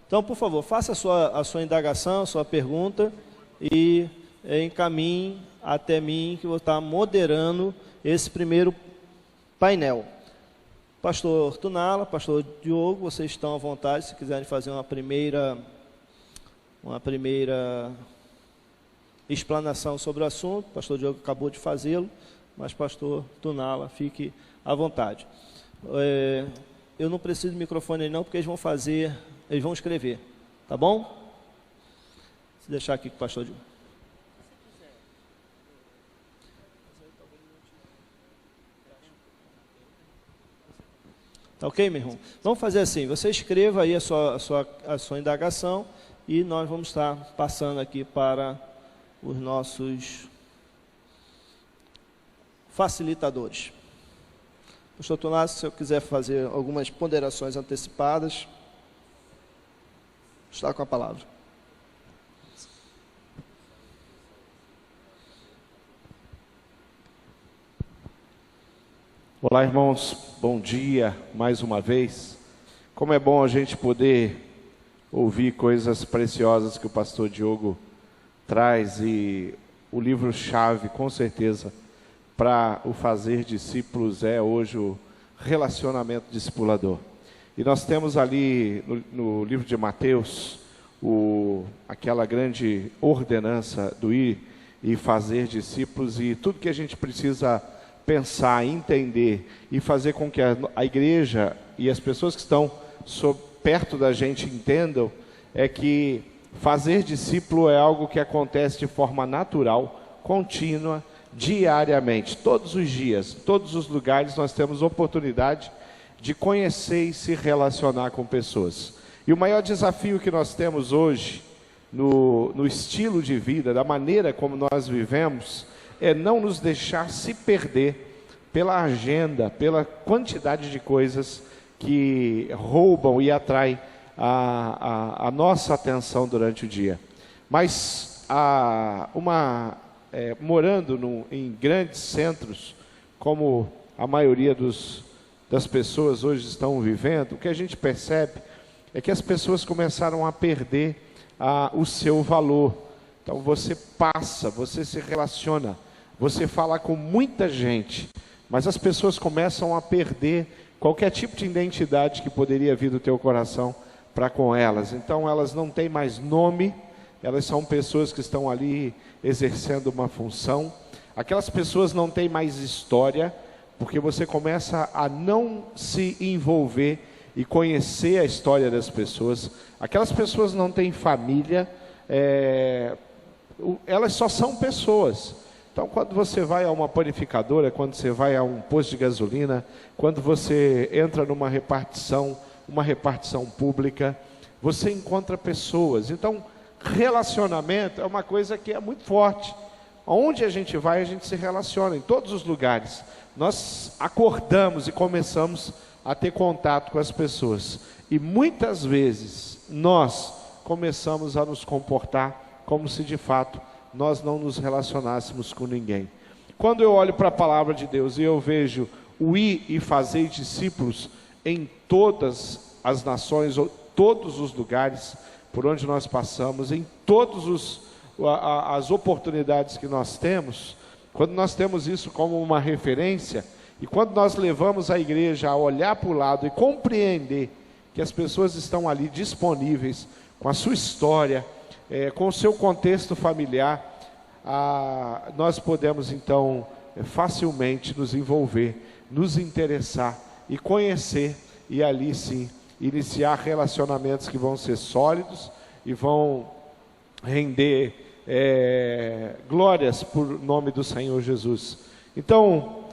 Então, por favor, faça a sua indagação, a sua pergunta e encaminhe até mim, que eu vou estar moderando esse primeiro painel. Pastor Tunala, pastor Diogo, vocês estão à vontade, se quiserem fazer uma primeira explanação sobre o assunto. Pastor Diogo acabou de fazê-lo, mas pastor Tunala, fique à vontade. Eu não preciso de microfone aí não, porque eles vão escrever, tá bom? Vou deixar aqui com o pastor Diogo. Tá ok, meu irmão? Vamos fazer assim, você escreva aí a sua indagação e nós vamos estar passando aqui para os nossos facilitadores. Pastor Tunala, se eu quiser fazer algumas ponderações antecipadas, está com a palavra. Olá, irmãos, bom dia mais uma vez. Como é bom a gente poder ouvir coisas preciosas que o pastor Diogo traz, e o livro-chave, com certeza, para o fazer discípulos é hoje o relacionamento discipulador. E nós temos ali no livro de Mateus aquela grande ordenança do ir e fazer discípulos, e tudo que a gente precisa pensar, entender e fazer com que a igreja e as pessoas que estão perto da gente entendam é que fazer discípulo é algo que acontece de forma natural, contínua, diariamente, todos os dias, todos os lugares nós temos oportunidade de conhecer e se relacionar com pessoas. E o maior desafio que nós temos hoje no estilo de vida, da maneira como nós vivemos, é não nos deixar se perder pela agenda, pela quantidade de coisas que roubam e atraem a nossa atenção durante o dia. Mas morando em grandes centros, como a maioria das pessoas hoje estão vivendo, o que a gente percebe é que as pessoas começaram a perder o seu valor. Então você passa, você se relaciona, você fala com muita gente, mas as pessoas começam a perder qualquer tipo de identidade que poderia vir do teu coração para com elas. Então elas não têm mais nome, elas são pessoas que estão ali exercendo uma função. Aquelas pessoas não têm mais história, porque você começa a não se envolver e conhecer a história das pessoas. Aquelas pessoas não têm família, elas só são pessoas. Então, quando você vai a uma panificadora, quando você vai a um posto de gasolina, quando você entra numa repartição, uma repartição pública, você encontra pessoas. Então, relacionamento é uma coisa que é muito forte. Onde a gente vai, a gente se relaciona, em todos os lugares. Nós acordamos e começamos a ter contato com as pessoas. E muitas vezes, nós começamos a nos comportar como se de fato nós não nos relacionássemos com ninguém. Quando eu olho para a palavra de Deus e eu vejo o ir e fazer discípulos em todas as nações, ou todos os lugares por onde nós passamos, em todas as oportunidades que nós temos, quando nós temos isso como uma referência, e quando nós levamos a igreja a olhar para o lado e compreender que as pessoas estão ali disponíveis, com a sua história, com o seu contexto familiar, nós podemos então facilmente nos envolver, nos interessar e conhecer, e ali sim iniciar relacionamentos que vão ser sólidos e vão render glórias por nome do Senhor Jesus. Então,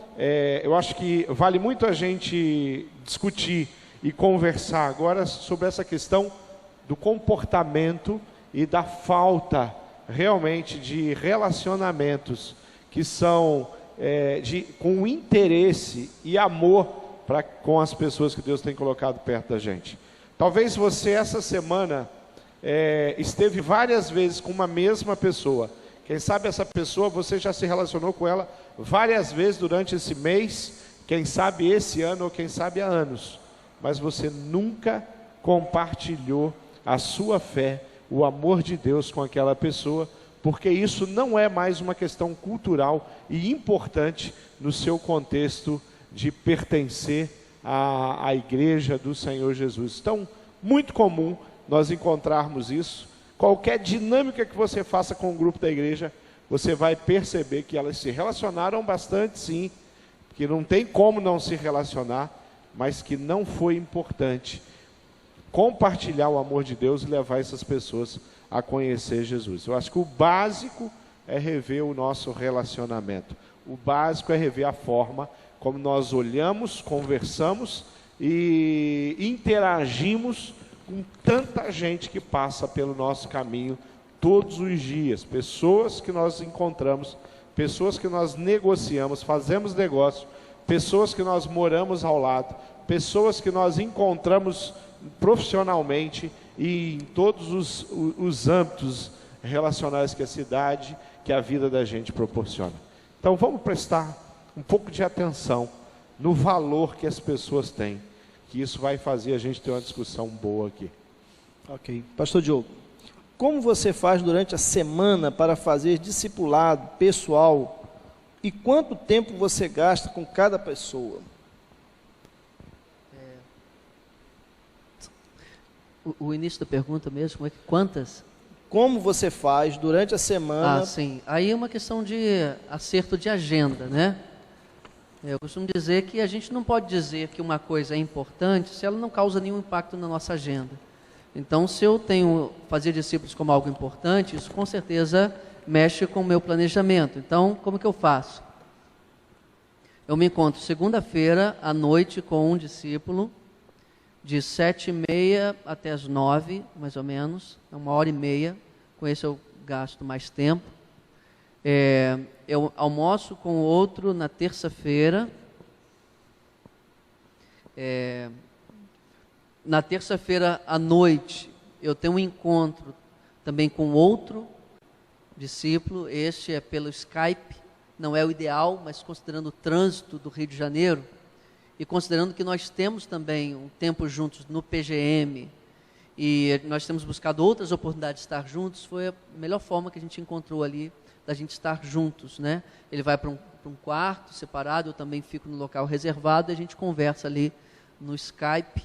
eu acho que vale muito a gente discutir e conversar agora sobre essa questão do comportamento e da falta realmente de relacionamentos que são com interesse e amor com as pessoas que Deus tem colocado perto da gente. Talvez você essa semana esteve várias vezes com uma mesma pessoa. Quem sabe essa pessoa você já se relacionou com ela várias vezes durante esse mês, quem sabe esse ano ou quem sabe há anos, mas você nunca compartilhou a sua fé, o amor de Deus com aquela pessoa, porque isso não é mais uma questão cultural e importante no seu contexto de pertencer à igreja do Senhor Jesus. Então, muito comum nós encontrarmos isso. Qualquer dinâmica que você faça com o grupo da igreja, você vai perceber que elas se relacionaram bastante, sim, que não tem como não se relacionar, mas que não foi importante compartilhar o amor de Deus e levar essas pessoas a conhecer Jesus. Eu acho que o básico é rever o nosso relacionamento. O básico é rever a forma como nós olhamos, conversamos e interagimos com tanta gente que passa pelo nosso caminho todos os dias. Pessoas que nós encontramos, pessoas que nós negociamos, fazemos negócio, pessoas que nós moramos ao lado, pessoas que nós encontramos profissionalmente e em todos os âmbitos relacionais que a cidade, que a vida da gente proporciona. Então vamos prestar um pouco de atenção no valor que as pessoas têm, que isso vai fazer a gente ter uma discussão boa aqui. Ok. Pastor Diogo, como você faz durante a semana para fazer discipulado pessoal e quanto tempo você gasta com cada pessoa? O início da pergunta mesmo, como é que quantas? Como você faz durante a semana? Ah, sim. Aí é uma questão de acerto de agenda, né? Eu costumo dizer que a gente não pode dizer que uma coisa é importante se ela não causa nenhum impacto na nossa agenda. Então, se eu tenho fazer discípulos como algo importante, isso com certeza mexe com o meu planejamento. Então, como que eu faço? Eu me encontro segunda-feira à noite com um discípulo, de 7h30 até as 9, mais ou menos, 1h30, com esse eu gasto mais tempo. Eu almoço com o outro na terça-feira. Na terça-feira à noite, eu tenho um encontro também com outro discípulo. Este é pelo Skype, não é o ideal, mas considerando o trânsito do Rio de Janeiro, e considerando que nós temos também um tempo juntos no PGM, e nós temos buscado outras oportunidades de estar juntos, foi a melhor forma que a gente encontrou ali, da gente estar juntos, né? Ele vai para um quarto separado, eu também fico no local reservado, e a gente conversa ali no Skype.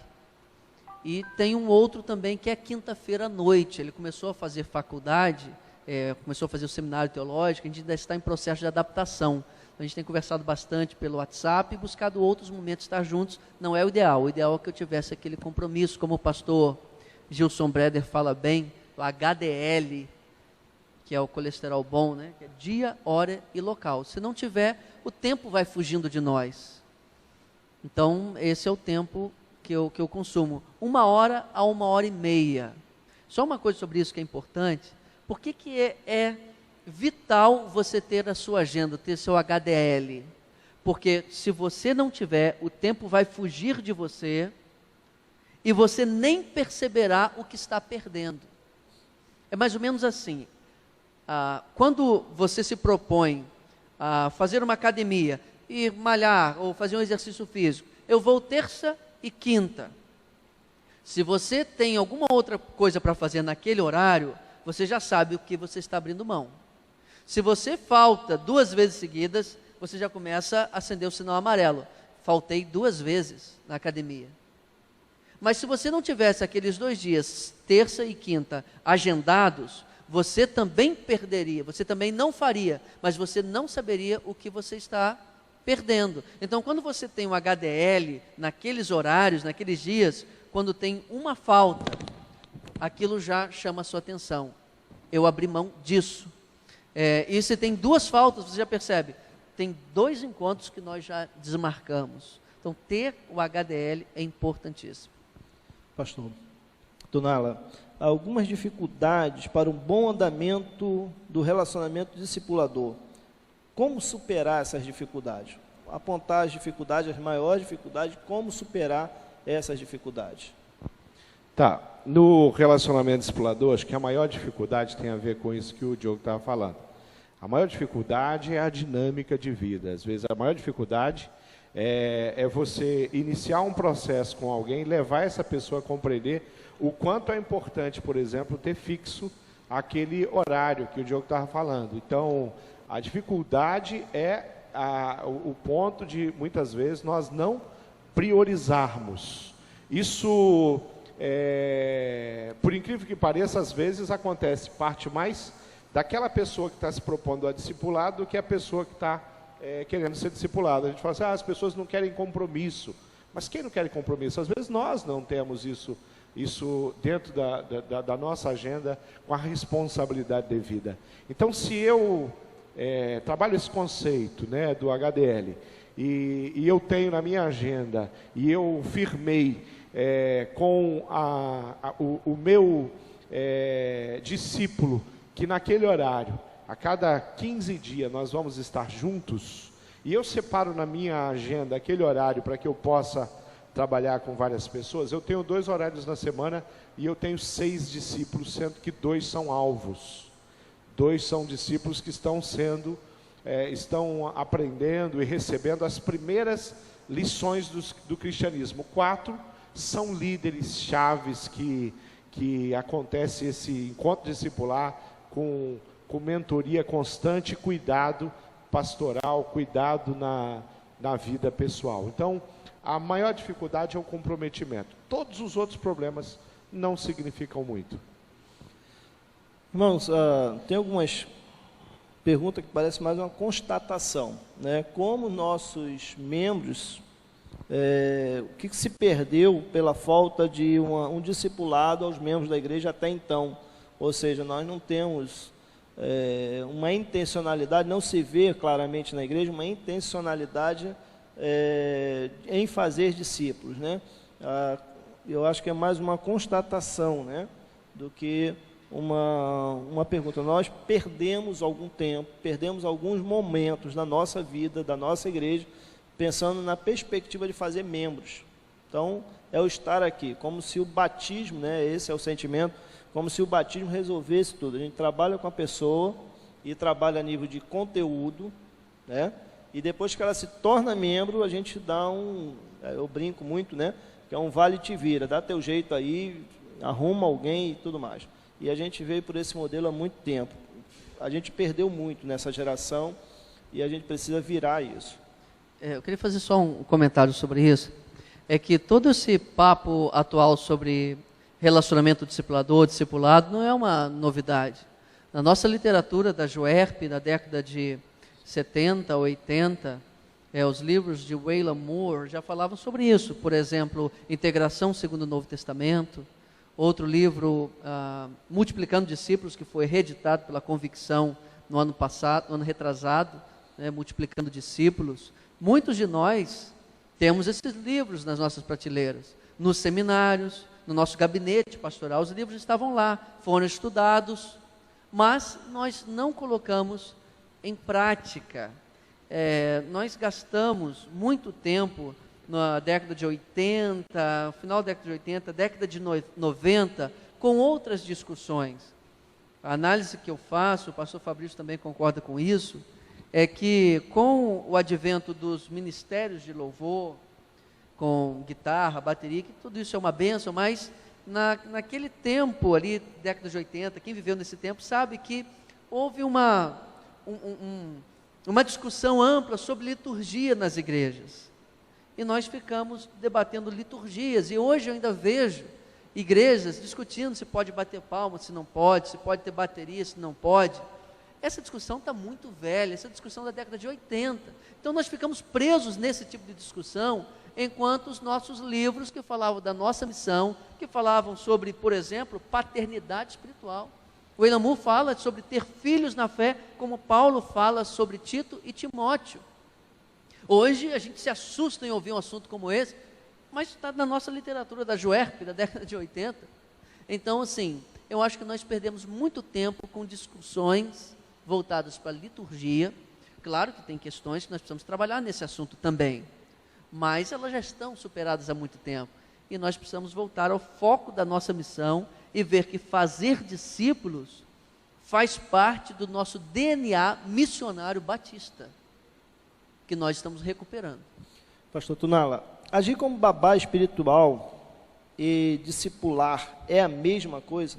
E tem um outro também que é quinta-feira à noite, ele começou a fazer faculdade, começou a fazer o seminário teológico, a gente ainda está em processo de adaptação. A gente tem conversado bastante pelo WhatsApp e buscado outros momentos de estar juntos. Não é o ideal é que eu tivesse aquele compromisso, como o pastor Gilson Breder fala bem, o HDL, que é o colesterol bom, né? Que é dia, hora e local. Se não tiver, o tempo vai fugindo de nós. Então, esse é o tempo que eu consumo. 1h a 1h30. Só uma coisa sobre isso que é importante. Por que é vital você ter a sua agenda, ter seu HDL? Porque se você não tiver, o tempo vai fugir de você e você nem perceberá o que está perdendo. É mais ou menos assim. Quando você se propõe a fazer uma academia, ir malhar ou fazer um exercício físico, eu vou terça e quinta. Se você tem alguma outra coisa para fazer naquele horário, você já sabe o que você está abrindo mão. Se você falta 2 vezes seguidas, você já começa a acender o sinal amarelo. Faltei 2 vezes na academia. Mas se você não tivesse aqueles 2 dias, terça e quinta, agendados, você também perderia, você também não faria, mas você não saberia o que você está perdendo. Então, quando você tem um HDL, naqueles horários, naqueles dias, quando tem uma falta, aquilo já chama a sua atenção. Eu abri mão disso. E se tem 2 faltas, você já percebe, tem 2 encontros que nós já desmarcamos. Então, ter o HDL é importantíssimo. Pastor Donala, algumas dificuldades para um bom andamento do relacionamento discipulador. Como superar essas dificuldades? Apontar as dificuldades, as maiores dificuldades, como superar essas dificuldades? Tá, no relacionamento discipulador, acho que a maior dificuldade tem a ver com isso que o Diogo estava falando. A maior dificuldade é a dinâmica de vida. Às vezes a maior dificuldade é você iniciar um processo com alguém, levar essa pessoa a compreender o quanto é importante, por exemplo, ter fixo aquele horário que o Diogo estava falando. Então, a dificuldade é o ponto de, muitas vezes, nós não priorizarmos. Isso, por incrível que pareça, às vezes acontece, parte mais daquela pessoa que está se propondo a discipular do que a pessoa que está querendo ser discipulada. A gente fala assim, as pessoas não querem compromisso. Mas quem não quer compromisso? Às vezes nós não temos isso dentro da nossa agenda com a responsabilidade devida. Então, se eu trabalho esse conceito, né, do HDL, e eu tenho na minha agenda, e eu firmei com o meu discípulo, que naquele horário, a cada 15 dias, nós vamos estar juntos, e eu separo na minha agenda aquele horário para que eu possa trabalhar com várias pessoas. Eu tenho 2 horários na semana e eu tenho 6 discípulos, sendo que 2 são alvos. 2 são discípulos que estão aprendendo e recebendo as primeiras lições do cristianismo. 4 são líderes chaves que acontece esse encontro discipular com mentoria constante, cuidado pastoral, cuidado na vida pessoal. Então, a maior dificuldade é o comprometimento. Todos os outros problemas não significam muito. Irmãos, tem algumas perguntas que parecem mais uma constatação, né? Como nossos membros, o que se perdeu pela falta de um discipulado aos membros da igreja até então? Ou seja, nós não temos uma intencionalidade, não se vê claramente na igreja uma intencionalidade em fazer discípulos, né? Eu acho que é mais uma constatação, né, do que uma pergunta. Nós perdemos algum tempo, perdemos alguns momentos da nossa vida, da nossa igreja, pensando na perspectiva de fazer membros. Então, é o estar aqui, como se o batismo, né, esse é o sentimento, como se o batismo resolvesse tudo. A gente trabalha com a pessoa e trabalha a nível de conteúdo, né? E depois que ela se torna membro, a gente dá eu brinco muito, né? Que é um vale te vira, dá teu jeito aí, arruma alguém e tudo mais. E a gente veio por esse modelo há muito tempo. A gente perdeu muito nessa geração e a gente precisa virar isso. Eu queria fazer só um comentário sobre isso. É que todo esse papo atual sobre relacionamento discipulador-discipulado não é uma novidade. Na nossa literatura da Juerp, na década de 70, 80, os livros de Wayland Moore já falavam sobre isso. Por exemplo, Integração segundo o Novo Testamento. Outro livro, Multiplicando Discípulos, que foi reeditado pela Convicção no ano passado, no ano retrasado, né, Multiplicando Discípulos. Muitos de nós temos esses livros nas nossas prateleiras, nos seminários, no nosso gabinete pastoral. Os livros estavam lá, foram estudados, mas nós não colocamos em prática. Nós gastamos muito tempo na década de 80, final da década de 80, década de 90, com outras discussões. A análise que eu faço, o pastor Fabrício também concorda com isso, é que com o advento dos ministérios de louvor, com guitarra, bateria, que tudo isso é uma bênção, mas naquele tempo ali, década de 80, quem viveu nesse tempo sabe que houve uma discussão ampla sobre liturgia nas igrejas. E nós ficamos debatendo liturgias, e hoje eu ainda vejo igrejas discutindo se pode bater palma, se não pode, se pode ter bateria, se não pode. Essa discussão está muito velha, essa discussão da década de 80. Então nós ficamos presos nesse tipo de discussão, enquanto os nossos livros que falavam da nossa missão, que falavam sobre, por exemplo, paternidade espiritual. O Wayland Moore fala sobre ter filhos na fé, como Paulo fala sobre Tito e Timóteo. Hoje a gente se assusta em ouvir um assunto como esse, mas está na nossa literatura da Juerp, da década de 80. Então, assim, eu acho que nós perdemos muito tempo com discussões voltadas para a liturgia. Claro que tem questões que nós precisamos trabalhar nesse assunto também, mas elas já estão superadas há muito tempo. E nós precisamos voltar ao foco da nossa missão e ver que fazer discípulos faz parte do nosso DNA missionário batista, que nós estamos recuperando. Pastor Tunala, agir como babá espiritual e discipular é a mesma coisa?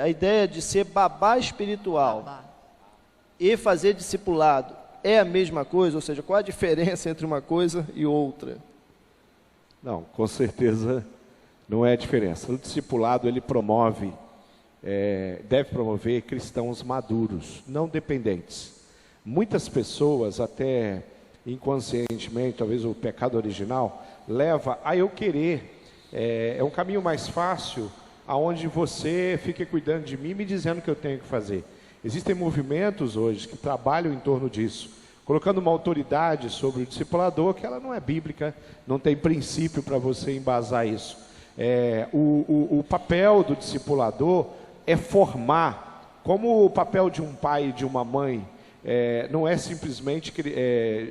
A ideia de ser babá espiritual e fazer discipulado é a mesma coisa? Ou seja, qual a diferença entre uma coisa e outra? Não, com certeza não é a diferença. O discipulado, ele promove, deve promover cristãos maduros, não dependentes. Muitas pessoas, até inconscientemente, talvez o pecado original, leva a eu querer. É um caminho mais fácil, aonde você fica cuidando de mim, me dizendo o que eu tenho que fazer. Existem movimentos hoje que trabalham em torno disso, colocando uma autoridade sobre o discipulador, que ela não é bíblica, não tem princípio para você embasar isso. O papel do discipulador é formar, como o papel de um pai e de uma mãe, não é simplesmente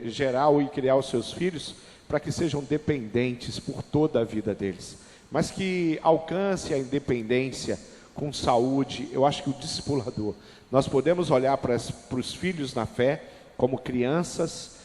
gerar e criar os seus filhos para que sejam dependentes por toda a vida deles, mas que alcance a independência com saúde. Eu acho que o discipulador, nós podemos olhar para os filhos na fé como crianças,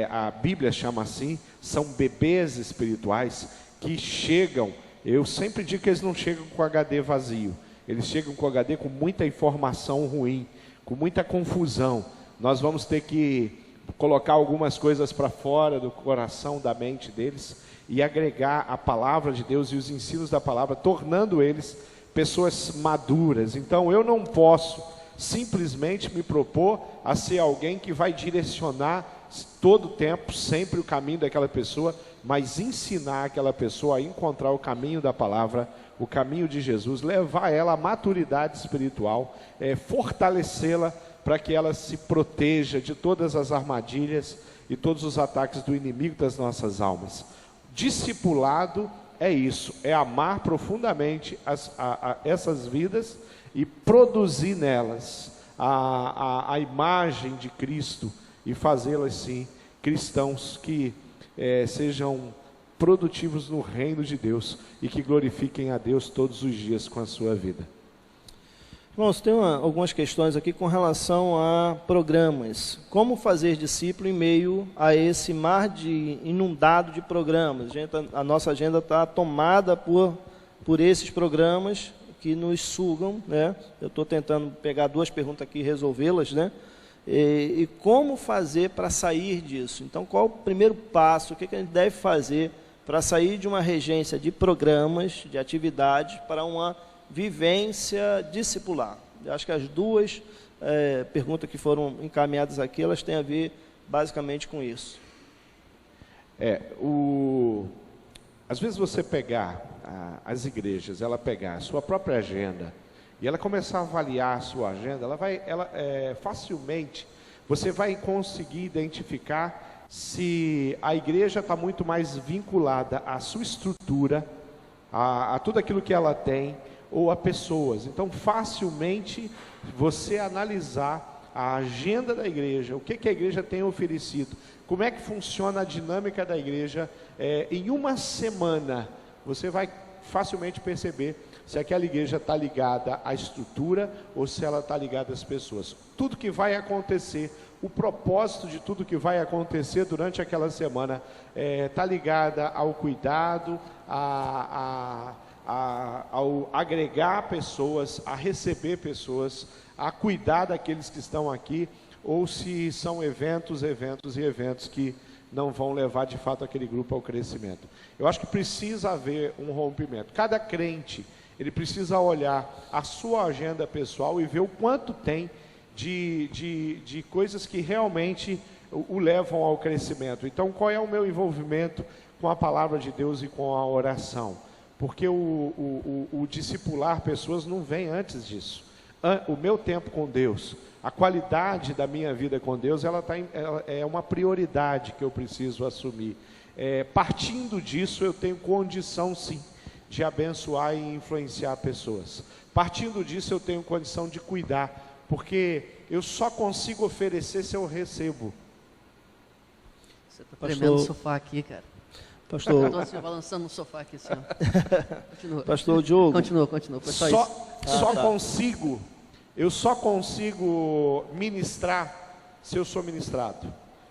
a Bíblia chama assim, são bebês espirituais que chegam, eu sempre digo que eles não chegam com o HD vazio, eles chegam com o HD com muita informação ruim, com muita confusão. Nós vamos ter que colocar algumas coisas para fora do coração, da mente deles, e agregar a palavra de Deus e os ensinos da palavra, tornando eles pessoas maduras. Então eu não posso simplesmente me propor a ser alguém que vai direcionar todo o tempo, sempre o caminho daquela pessoa, mas ensinar aquela pessoa a encontrar o caminho da palavra, o caminho de Jesus, levar ela à maturidade espiritual, fortalecê-la para que ela se proteja de todas as armadilhas e todos os ataques do inimigo das nossas almas. Discipulado é isso, é amar profundamente essas vidas e produzir nelas a imagem de Cristo e fazê-las, sim, cristãos que sejam produtivos no reino de Deus e que glorifiquem a Deus todos os dias com a sua vida. Irmãos, tem algumas questões aqui com relação a programas. Como fazer discípulo em meio a esse mar inundado de programas? A nossa agenda está tomada por esses programas que nos sugam, né? Eu estou tentando pegar duas perguntas aqui e resolvê-las, né? E como fazer para sair disso? Então, qual o primeiro passo? O que a gente deve fazer para sair de uma regência de programas, de atividades, para uma vivência discipular? Eu acho que as duas perguntas que foram encaminhadas aqui, elas têm a ver basicamente com isso. Às vezes você pegar as igrejas, ela pegar a sua própria agenda e ela começar a avaliar a sua agenda, facilmente você vai conseguir identificar se a igreja está muito mais vinculada à sua estrutura, a tudo aquilo que ela tem, ou a pessoas. Então, facilmente você analisar a agenda da igreja, o que a igreja tem oferecido, como é que funciona a dinâmica da igreja, em uma semana, você vai facilmente perceber se aquela igreja está ligada à estrutura ou se ela está ligada às pessoas. Tudo que vai acontecer, o propósito de tudo que vai acontecer durante aquela semana está ligada ao cuidado, ao agregar pessoas, a receber pessoas, a cuidar daqueles que estão aqui, ou se são eventos que não vão levar de fato aquele grupo ao crescimento. Eu acho que precisa haver um rompimento. Cada crente, ele precisa olhar a sua agenda pessoal e ver o quanto tem de coisas que realmente o levam ao crescimento. Então, qual é o meu envolvimento com a palavra de Deus e com a oração? Porque o discipular pessoas não vem antes disso. O meu tempo com Deus, a qualidade da minha vida com Deus, ela é uma prioridade que eu preciso assumir. Partindo disso, eu tenho condição, sim, de abençoar e influenciar pessoas. Partindo disso, eu tenho condição de cuidar, porque eu só consigo oferecer se eu recebo. Você está tremendo no sofá aqui, cara. Pastor, estou assim, balançando no sofá aqui, assim, Continua. Pastor Diogo. Continua. Foi só Eu só consigo ministrar se eu sou ministrado.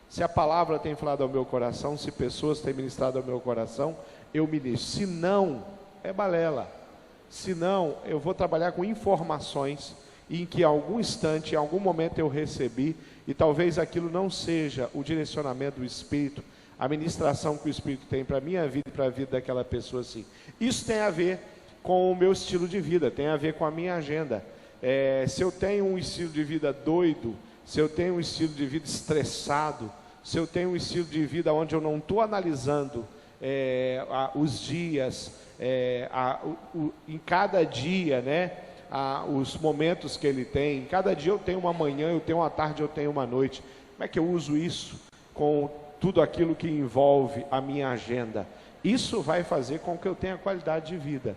Se a palavra tem falado ao meu coração, se pessoas têm ministrado ao meu coração, eu ministro. Se não, é balela. Se não, eu vou trabalhar com informações em que em algum instante, em algum momento eu recebi, e talvez aquilo não seja o direcionamento do Espírito, a ministração que o Espírito tem para a minha vida e para a vida daquela pessoa, assim. Isso tem a ver com o meu estilo de vida, tem a ver com a minha agenda. Se eu tenho um estilo de vida doido, se eu tenho um estilo de vida estressado, se eu tenho um estilo de vida onde eu não estou analisando os dias, em cada dia, né, os momentos que ele tem, em cada dia eu tenho uma manhã, eu tenho uma tarde, eu tenho uma noite. Como é que eu uso isso com tudo aquilo que envolve a minha agenda? Isso vai fazer com que eu tenha qualidade de vida.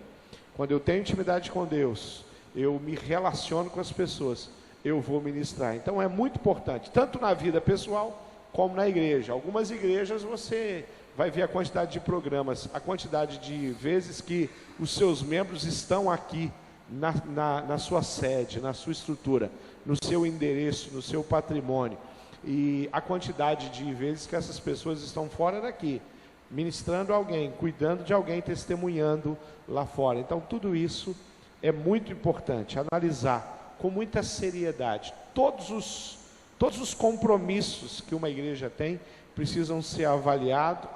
Quando eu tenho intimidade com Deus, eu me relaciono com as pessoas, eu vou ministrar. Então é muito importante, tanto na vida pessoal como na igreja. Algumas igrejas você vai ver a quantidade de programas, a quantidade de vezes que os seus membros estão aqui na sua sede, na sua estrutura, no seu endereço, no seu patrimônio, e a quantidade de vezes que essas pessoas estão fora daqui, ministrando alguém, cuidando de alguém, testemunhando lá fora. Então tudo isso é muito importante, analisar com muita seriedade. Todos os compromissos que uma igreja tem precisam ser avaliados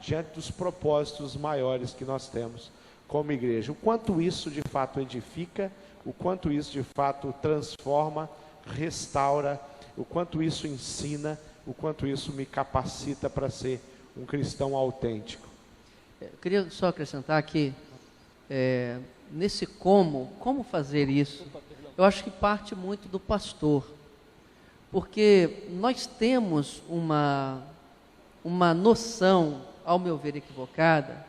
diante dos propósitos maiores que nós temos como igreja. O quanto isso de fato edifica, o quanto isso de fato transforma, restaura, o quanto isso ensina, o quanto isso me capacita para ser um cristão autêntico. Eu queria só acrescentar aqui, nesse como fazer isso, eu acho que parte muito do pastor, porque nós temos uma noção, ao meu ver equivocada,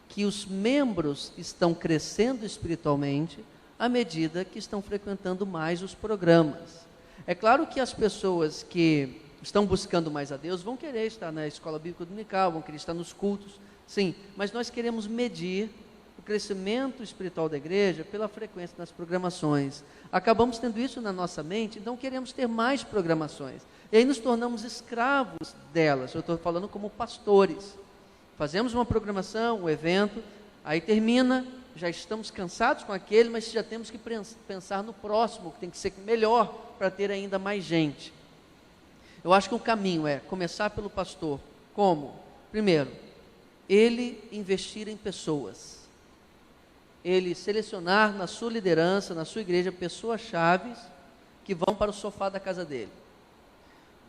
que os membros estão crescendo espiritualmente à medida que estão frequentando mais os programas. É claro que as pessoas que estão buscando mais a Deus vão querer estar na escola bíblica dominical, vão querer estar nos cultos, sim, mas nós queremos medir o crescimento espiritual da igreja pela frequência das programações. Acabamos tendo isso na nossa mente, então queremos ter mais programações. E aí nos tornamos escravos delas. Eu estou falando como pastores. Fazemos uma programação, um evento, aí termina, já estamos cansados com aquele, mas já temos que pensar no próximo, que tem que ser melhor para ter ainda mais gente. Eu acho que o caminho é começar pelo pastor. Como? Primeiro, ele investir em pessoas. Ele selecionar na sua liderança, na sua igreja, pessoas-chave que vão para o sofá da casa dele.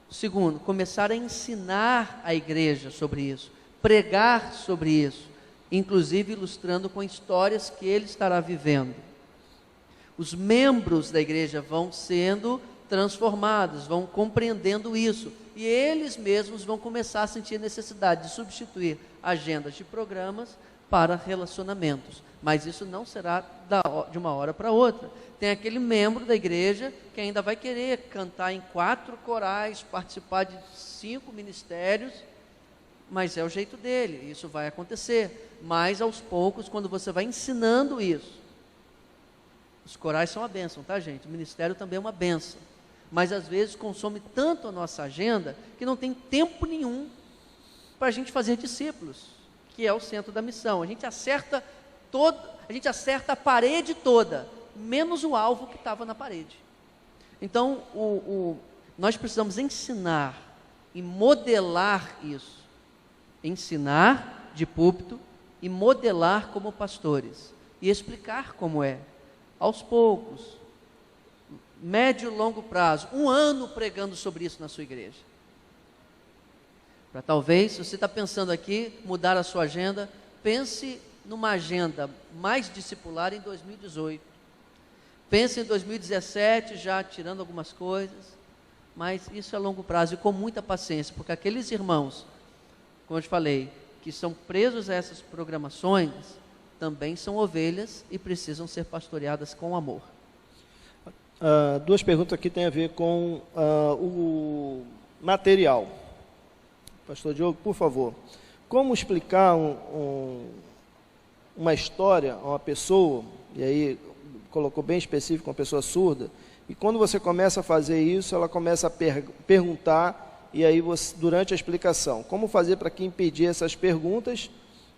Segundo, começar a ensinar a igreja sobre isso, pregar sobre isso, inclusive ilustrando com histórias que ele estará vivendo. Os membros da igreja vão sendo transformados, vão compreendendo isso, e eles mesmos vão começar a sentir a necessidade de substituir agendas de programas para relacionamentos, mas isso não será de uma hora para outra. Tem aquele membro da igreja que ainda vai querer cantar em 4 corais, participar de 5 ministérios, mas é o jeito dele, isso vai acontecer, mas aos poucos, quando você vai ensinando isso, os corais são uma bênção, tá, gente? O ministério também é uma bênção, mas às vezes consome tanto a nossa agenda, que não tem tempo nenhum para a gente fazer discípulos, que é o centro da missão. A gente acerta a parede toda, menos o alvo que estava na parede. Então, nós precisamos ensinar e modelar isso, ensinar de púlpito e modelar como pastores, e explicar como é, aos poucos, médio e longo prazo, 1 ano pregando sobre isso na sua igreja, para talvez, se você está pensando aqui, mudar a sua agenda, pense numa agenda mais discipular em 2018, pense em 2017, já tirando algumas coisas, mas isso é a longo prazo, e com muita paciência, porque aqueles irmãos, como eu te falei, que são presos a essas programações, também são ovelhas e precisam ser pastoreadas com amor. 2 perguntas aqui têm a ver com o material. Pastor Diogo, por favor, como explicar uma história a uma pessoa, e aí colocou bem específico, uma pessoa surda, e quando você começa a fazer isso, ela começa a perguntar e aí você, durante a explicação, como fazer para que impedir essas perguntas,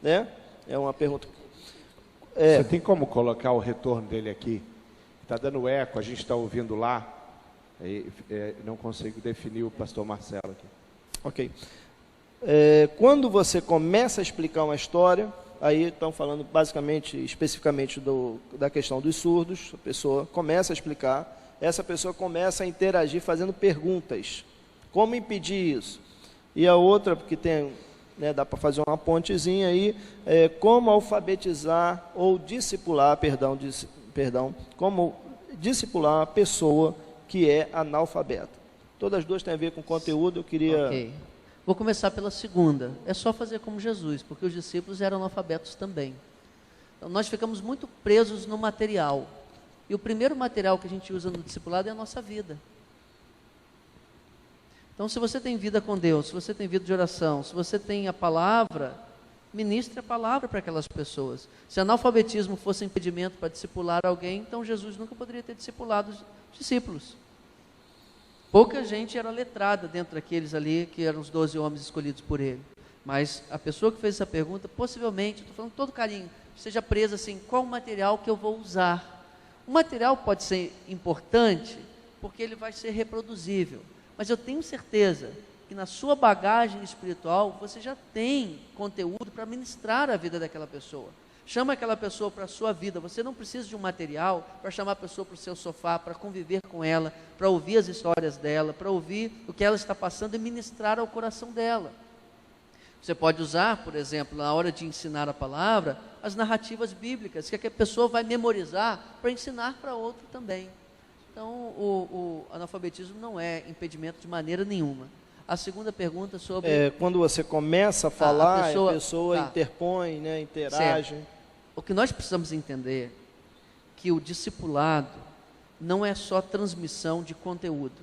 né? É uma pergunta. Você tem como colocar o retorno dele aqui? Está dando eco, a gente está ouvindo lá, não consigo definir o pastor Marcelo aqui. Ok. Quando você começa a explicar uma história, aí estão falando basicamente, especificamente da questão dos surdos, a pessoa começa a explicar, essa pessoa começa a interagir fazendo perguntas. Como impedir isso? E a outra, porque tem, né, dá para fazer uma pontezinha aí, como alfabetizar ou discipular, como discipular uma pessoa que é analfabeta. Todas as duas têm a ver com conteúdo, eu queria... Ok. Vou começar pela segunda. É só fazer como Jesus, porque os discípulos eram analfabetos também. Então, nós ficamos muito presos no material. E o primeiro material que a gente usa no discipulado é a nossa vida. Então, se você tem vida com Deus, se você tem vida de oração, se você tem a palavra, ministre a palavra para aquelas pessoas. Se analfabetismo fosse impedimento para discipular alguém, então Jesus nunca poderia ter discipulado os discípulos. Pouca gente era letrada dentro daqueles ali, que eram os 12 homens escolhidos por ele. Mas a pessoa que fez essa pergunta, possivelmente, estou falando com todo carinho, seja presa assim, qual o material que eu vou usar? O material pode ser importante, porque ele vai ser reproduzível. Mas eu tenho certeza que na sua bagagem espiritual, você já tem conteúdo para ministrar a vida daquela pessoa. Chama aquela pessoa para a sua vida. Você não precisa de um material para chamar a pessoa para o seu sofá, para conviver com ela, para ouvir as histórias dela, para ouvir o que ela está passando e ministrar ao coração dela. Você pode usar, por exemplo, na hora de ensinar a palavra, as narrativas bíblicas, que a pessoa vai memorizar para ensinar para outro também. Então, o analfabetismo não é impedimento de maneira nenhuma. A segunda pergunta sobre... quando você começa a falar, a pessoa tá, interpõe, né, interage. Certo. O que nós precisamos entender é que o discipulado não é só transmissão de conteúdo.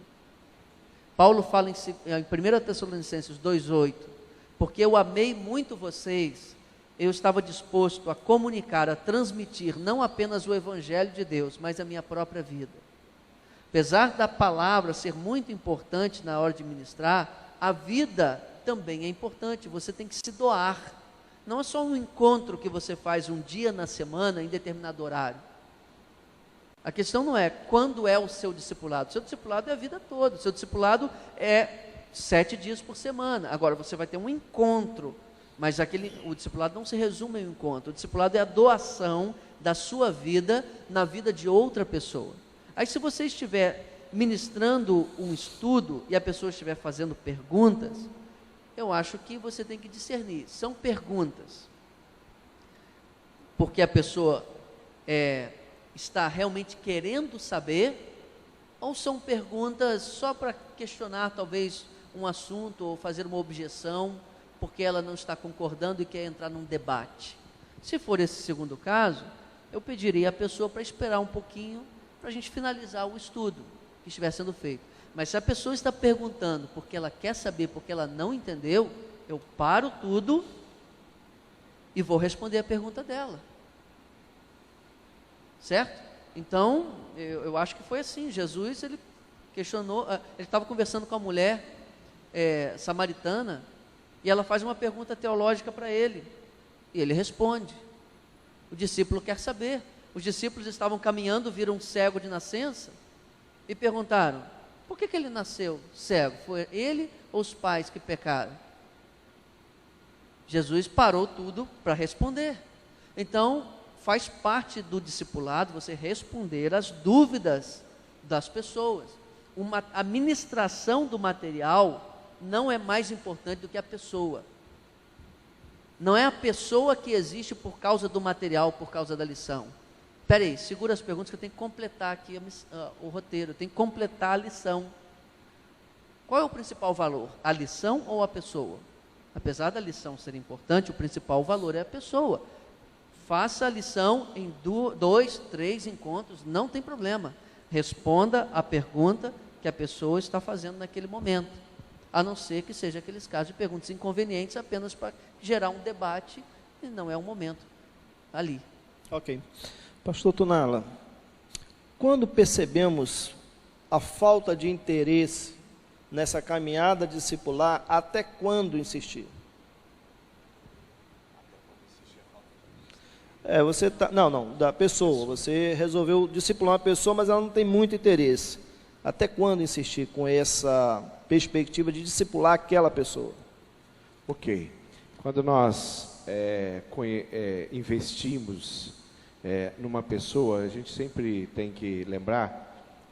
Paulo fala em 1 Tessalonicenses 2,8, porque eu amei muito vocês, eu estava disposto a comunicar, a transmitir não apenas o Evangelho de Deus, mas a minha própria vida. Apesar da palavra ser muito importante na hora de ministrar, a vida também é importante, você tem que se doar. Não é só um encontro que você faz um dia na semana, em determinado horário. A questão não é quando é o seu discipulado. O seu discipulado é a vida toda. O seu discipulado é 7 dias por semana. Agora, você vai ter um encontro, mas o discipulado não se resume em um encontro. O discipulado é a doação da sua vida na vida de outra pessoa. Aí, se você estiver ministrando um estudo e a pessoa estiver fazendo perguntas, eu acho que você tem que discernir. São perguntas porque a pessoa está realmente querendo saber, ou são perguntas só para questionar talvez um assunto ou fazer uma objeção, porque ela não está concordando e quer entrar num debate. Se for esse segundo caso, eu pediria à pessoa para esperar um pouquinho para a gente finalizar o estudo que estiver sendo feito. Mas se a pessoa está perguntando porque ela quer saber, porque ela não entendeu, eu paro tudo e vou responder a pergunta dela. Certo? Então, eu acho que foi assim. Jesus, ele questionou, ele estava conversando com a mulher samaritana, e ela faz uma pergunta teológica para ele, e ele responde. O discípulo quer saber. Os discípulos estavam caminhando, viram um cego de nascença, e perguntaram, por que ele nasceu cego? Foi ele ou os pais que pecaram? Jesus parou tudo para responder. Então, faz parte do discipulado você responder às dúvidas das pessoas. A ministração do material não é mais importante do que a pessoa. Não é a pessoa que existe por causa do material, por causa da lição. Espera aí, segura as perguntas que eu tenho que completar aqui o roteiro, eu tenho que completar a lição. Qual é o principal valor? A lição ou a pessoa? Apesar da lição ser importante, o principal valor é a pessoa. Faça a lição em 2, 3 encontros, não tem problema. Responda a pergunta que a pessoa está fazendo naquele momento. A não ser que seja aqueles casos de perguntas inconvenientes apenas para gerar um debate, e não é o momento ali. Ok. Pastor Tunala, quando percebemos a falta de interesse nessa caminhada discipular, até quando insistir? Você tá, não, da pessoa. Você resolveu discipular uma pessoa, mas ela não tem muito interesse. Até quando insistir com essa perspectiva de discipular aquela pessoa? Ok. Quando nós investimos numa pessoa, a gente sempre tem que lembrar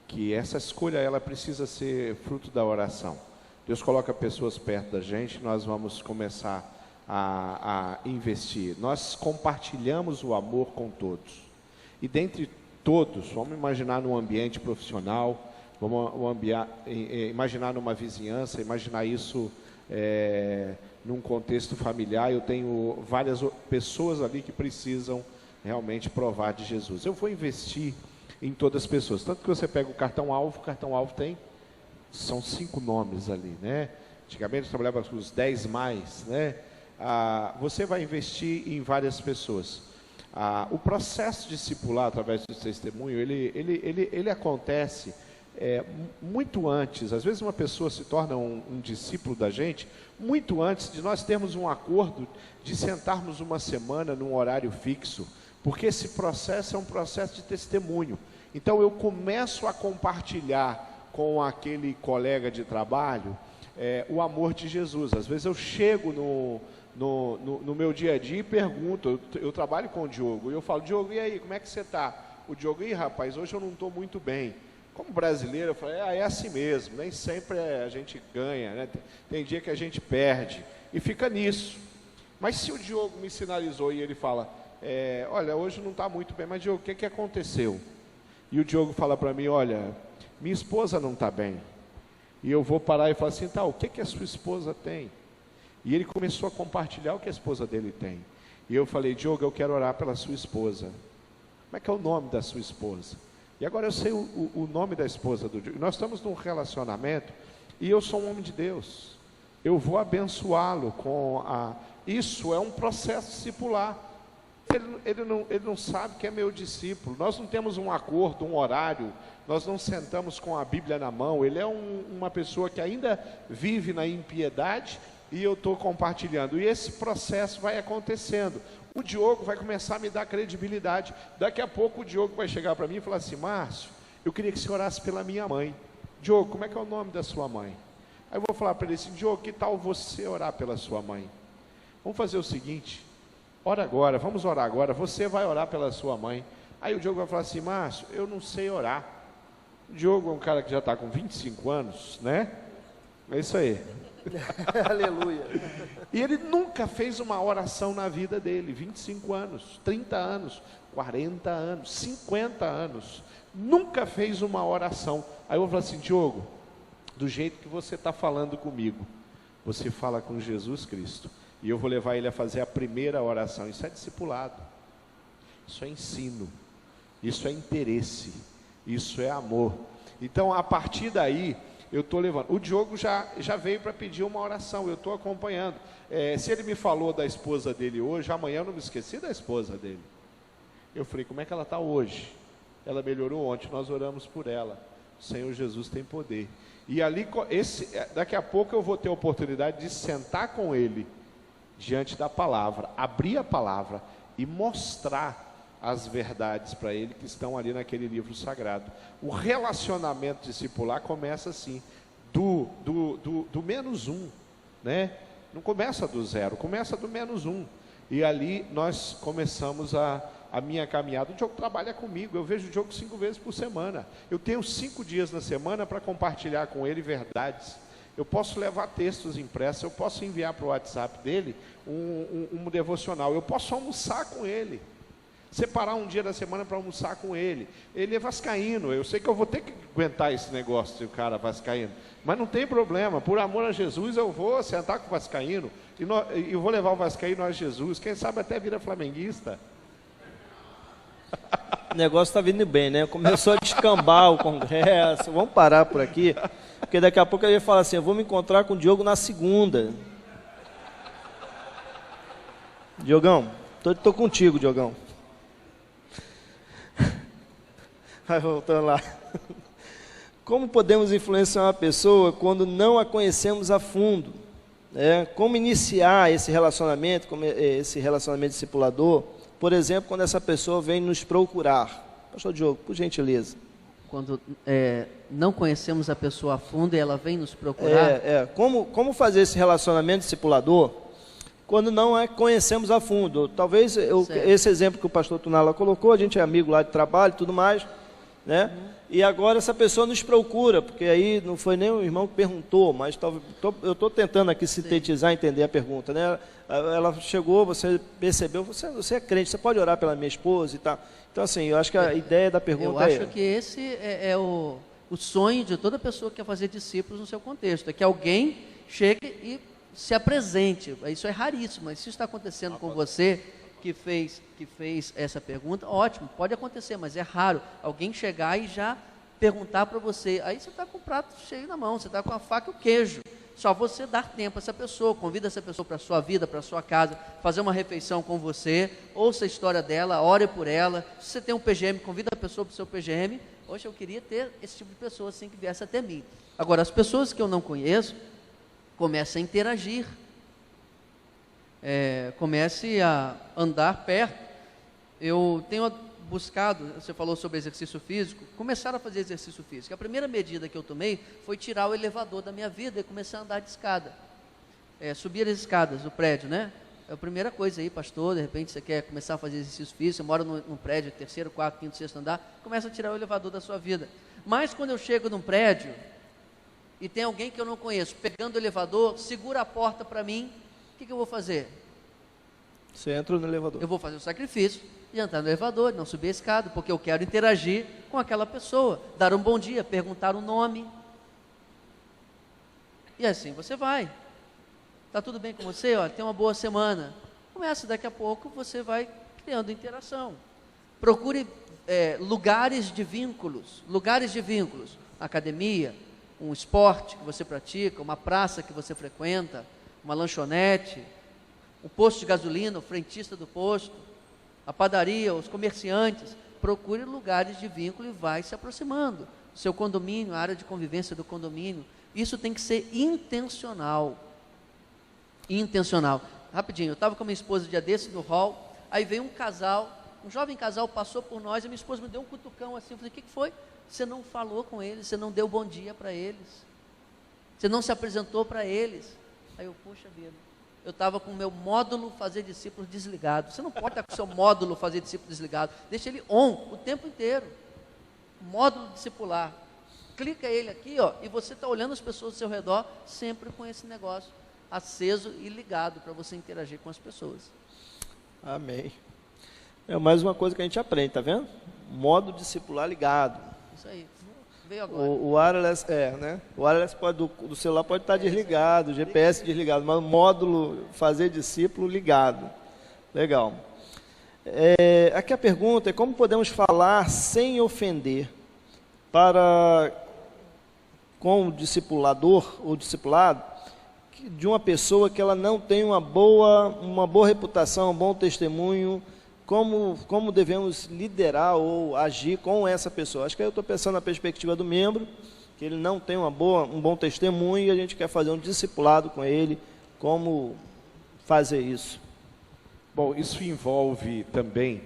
que essa escolha ela precisa ser fruto da oração. Deus coloca pessoas perto da gente, nós vamos começar a investir. Nós compartilhamos o amor com todos. E dentre todos, vamos imaginar num ambiente profissional, vamos imaginar numa vizinhança, imaginar isso num contexto familiar. Eu tenho várias pessoas ali que precisam realmente provar de Jesus. Eu vou investir em todas as pessoas. Tanto que você pega o cartão-alvo tem, são 5 nomes ali, né? Antigamente eu trabalhava com os 10 mais, né? Você vai investir em várias pessoas. O processo discipular através do testemunho, ele acontece muito antes. Às vezes uma pessoa se torna um discípulo da gente muito antes de nós termos um acordo de sentarmos uma semana num horário fixo, porque esse processo é um processo de testemunho. Então eu começo a compartilhar com aquele colega de trabalho o amor de Jesus. Às vezes eu chego no meu dia a dia e pergunto, eu trabalho com o Diogo, e eu falo: Diogo, e aí, como é que você está? O Diogo: rapaz, hoje eu não estou muito bem. Como brasileiro, eu falei: é assim mesmo, nem sempre a gente ganha, né? Tem dia que a gente perde, e fica nisso. Mas se o Diogo me sinalizou e ele fala: olha, hoje não está muito bem, mas Diogo, o que aconteceu? E o Diogo fala para mim: olha, minha esposa não está bem. E eu vou parar e falar assim: tá, o que a sua esposa tem? E ele começou a compartilhar o que a esposa dele tem. E eu falei: Diogo, eu quero orar pela sua esposa. Como é que é o nome da sua esposa? E agora eu sei o nome da esposa do Diogo. Nós estamos num relacionamento e eu sou um homem de Deus. Eu vou abençoá-lo com Isso é um processo discipular. Ele não sabe que é meu discípulo. Nós não temos um acordo, um horário. Nós não sentamos com a Bíblia na mão. Ele é uma pessoa que ainda vive na impiedade e eu estou compartilhando. E esse processo vai acontecendo. O Diogo vai começar a me dar credibilidade. Daqui a pouco o Diogo vai chegar para mim e falar assim: Márcio, eu queria que você orasse pela minha mãe. Diogo, como é que é o nome da sua mãe? Aí eu vou falar para ele assim: Diogo, que tal você orar pela sua mãe? Vamos fazer o seguinte: ora agora, vamos orar agora, você vai orar pela sua mãe. Aí o Diogo vai falar assim: Márcio, eu não sei orar. O Diogo é um cara que já está com 25 anos, né? É isso aí. Aleluia. E ele nunca fez uma oração na vida dele. 25 anos, 30 anos, 40 anos, 50 anos. Nunca fez uma oração. Aí eu vou falar assim: Diogo, do jeito que você está falando comigo, você fala com Jesus Cristo. E eu vou levar ele a fazer a primeira oração. Isso é discipulado. Isso é ensino. Isso é interesse. Isso é amor. Então, a partir daí, eu estou levando. O Diogo já veio para pedir uma oração. Eu estou acompanhando. Se ele me falou da esposa dele hoje, amanhã eu não me esqueci da esposa dele. Eu falei: como é que ela está hoje? Ela melhorou ontem, nós oramos por ela. O Senhor Jesus tem poder. E ali, daqui a pouco eu vou ter a oportunidade de sentar com ele diante da palavra, abrir a palavra e mostrar as verdades para ele que estão ali naquele livro sagrado. O relacionamento discipular começa assim, do -1, né? Não começa do 0, começa do -1. E ali nós começamos a minha caminhada. O Diogo trabalha comigo, eu vejo o Diogo 5 vezes por semana. Eu tenho 5 dias na semana para compartilhar com ele verdades. Eu posso levar textos impressos, eu posso enviar para o WhatsApp dele um devocional, eu posso almoçar com ele, separar um dia da semana para almoçar com ele. Ele é vascaíno, eu sei que eu vou ter que aguentar esse negócio de o cara vascaíno, mas não tem problema, por amor a Jesus eu vou sentar com o vascaíno, e eu vou levar o vascaíno a Jesus, quem sabe até vira flamenguista. O negócio está vindo bem, né? Começou a descambar o congresso. Vamos parar por aqui, porque daqui a pouco ele vai falar assim: eu vou me encontrar com o Diogo na segunda. Diogão, tô contigo, Diogão. Vai voltando lá. Como podemos influenciar uma pessoa quando não a conhecemos a fundo? Como iniciar esse relacionamento discipulador, por exemplo, quando essa pessoa vem nos procurar? Pastor Diogo, por gentileza. Quando não conhecemos a pessoa a fundo e ela vem nos procurar? Como fazer esse relacionamento discipulador quando não a conhecemos a fundo? Talvez esse exemplo que o pastor Tunala colocou, a gente é amigo lá de trabalho e tudo mais, né? E agora essa pessoa nos procura, porque aí não foi nem o irmão que perguntou, mas eu estou tentando aqui sintetizar, entender a pergunta, né? Ela chegou, você percebeu, você é crente, você pode orar pela minha esposa e tal. Então, assim, eu acho que a ideia da pergunta Eu acho que esse é o sonho de toda pessoa que quer fazer discípulos no seu contexto, é que alguém chegue e se apresente. Isso é raríssimo, mas se isso está acontecendo com você, que fez essa pergunta, ótimo, pode acontecer, mas é raro alguém chegar e já perguntar para você. Aí você está com o prato cheio na mão, você está com a faca e o queijo. Só você dar tempo a essa pessoa, convida essa pessoa para a sua vida, para a sua casa, fazer uma refeição com você, ouça a história dela, ore por ela. Se você tem um PGM, convida a pessoa para o seu PGM. Hoje eu queria ter esse tipo de pessoa assim que viesse até mim. Agora, as pessoas que eu não conheço, comece a interagir. Comece a andar perto. Eu tenho buscado, você falou sobre exercício físico, começar a fazer exercício físico. A primeira medida que eu tomei foi tirar o elevador da minha vida e começar a andar de escada, subir as escadas do prédio, né? É a primeira coisa aí, pastor, de repente você quer começar a fazer exercício físico, você mora num prédio, 3º, 4º, 5º, 6º andar, começa a tirar o elevador da sua vida. Mas quando eu chego num prédio e tem alguém que eu não conheço, pegando o elevador, segura a porta para mim, o que eu vou fazer? Você entra no elevador. Eu vou fazer o sacrifício de entrar no elevador, não subir a escada, porque eu quero interagir com aquela pessoa, dar um bom dia, perguntar o nome. E assim você vai. Está tudo bem com você? Olha, tem uma boa semana. Começa, daqui a pouco você vai criando interação. Procure lugares de vínculos, academia, um esporte que você pratica, uma praça que você frequenta, uma lanchonete, o posto de gasolina, o frentista do posto, a padaria, os comerciantes. Procure lugares de vínculo e vai se aproximando. Seu condomínio, a área de convivência do condomínio, isso tem que ser intencional. Rapidinho, eu estava com a minha esposa dia desse no hall, aí veio um casal, um jovem casal passou por nós, e minha esposa me deu um cutucão assim, eu falei, o que foi? Você não falou com eles, você não deu bom dia para eles, você não se apresentou para eles. Aí eu, puxa vida, eu estava com o meu módulo fazer discípulos desligado. Você não pode estar com o seu módulo fazer discípulo desligado, deixa ele on o tempo inteiro. Módulo discipular, clica ele aqui, e você está olhando as pessoas ao seu redor, sempre com esse negócio aceso e ligado para você interagir com as pessoas. Amém. É mais uma coisa que a gente aprende, tá vendo? Modo discipular ligado. Isso aí, veio agora. O wireless, né? O wireless do celular pode estar desligado, o GPS desligado, mas o módulo fazer discípulo ligado. Legal. Aqui a pergunta é: como podemos falar sem ofender com o discipulador ou discipulado de uma pessoa que ela não tem uma boa reputação, um bom testemunho? Como devemos liderar ou agir com essa pessoa? Acho que eu estou pensando na perspectiva do membro, que ele não tem um bom testemunho e a gente quer fazer um discipulado com ele. Como fazer isso? Bom, isso envolve também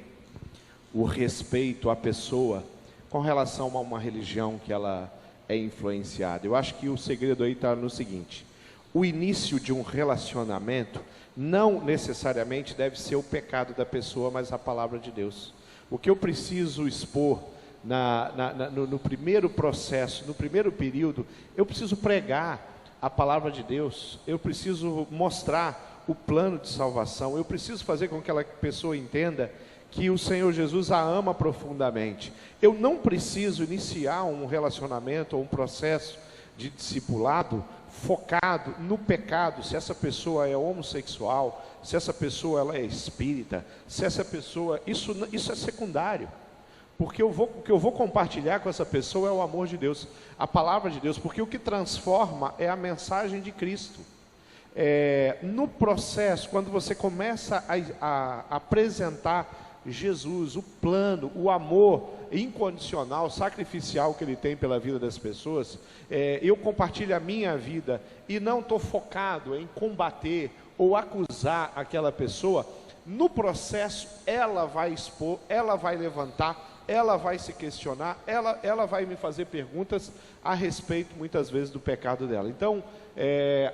o respeito à pessoa com relação a uma religião que ela é influenciada. Eu acho que o segredo aí está no seguinte: o início de um relacionamento não necessariamente deve ser o pecado da pessoa, mas a palavra de Deus. O que eu preciso expor no primeiro processo, no primeiro período, eu preciso pregar a palavra de Deus, eu preciso mostrar o plano de salvação, eu preciso fazer com que aquela pessoa entenda que o Senhor Jesus a ama profundamente. Eu não preciso iniciar um relacionamento ou um processo de discipulado focado no pecado, se essa pessoa é homossexual, se essa pessoa ela é espírita, se essa pessoa... Isso é secundário, porque o que eu vou compartilhar com essa pessoa é o amor de Deus, a palavra de Deus, porque o que transforma é a mensagem de Cristo. No processo, quando você começa a apresentar Jesus, o plano, o amor incondicional, sacrificial que Ele tem pela vida das pessoas, eu compartilho a minha vida e não estou focado em combater ou acusar aquela pessoa. No processo, ela vai expor, ela vai levantar, ela vai se questionar, ela vai me fazer perguntas a respeito, muitas vezes, do pecado dela. Então,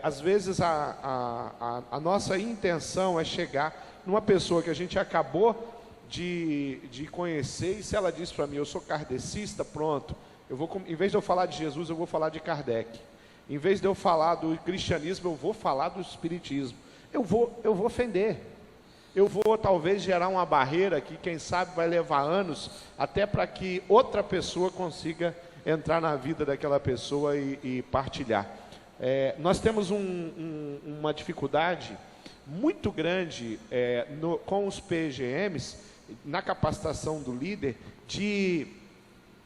às vezes, a nossa intenção é chegar numa pessoa que a gente acabou de conhecer, e se ela diz para mim, eu sou kardecista, pronto, em vez de eu falar de Jesus, eu vou falar de Kardec. Em vez de eu falar do cristianismo, eu vou falar do espiritismo. Eu vou ofender. Eu vou talvez gerar uma barreira que, quem sabe, vai levar anos até para que outra pessoa consiga entrar na vida daquela pessoa e partilhar. Nós temos uma dificuldade muito grande com os PGMs, na capacitação do líder, de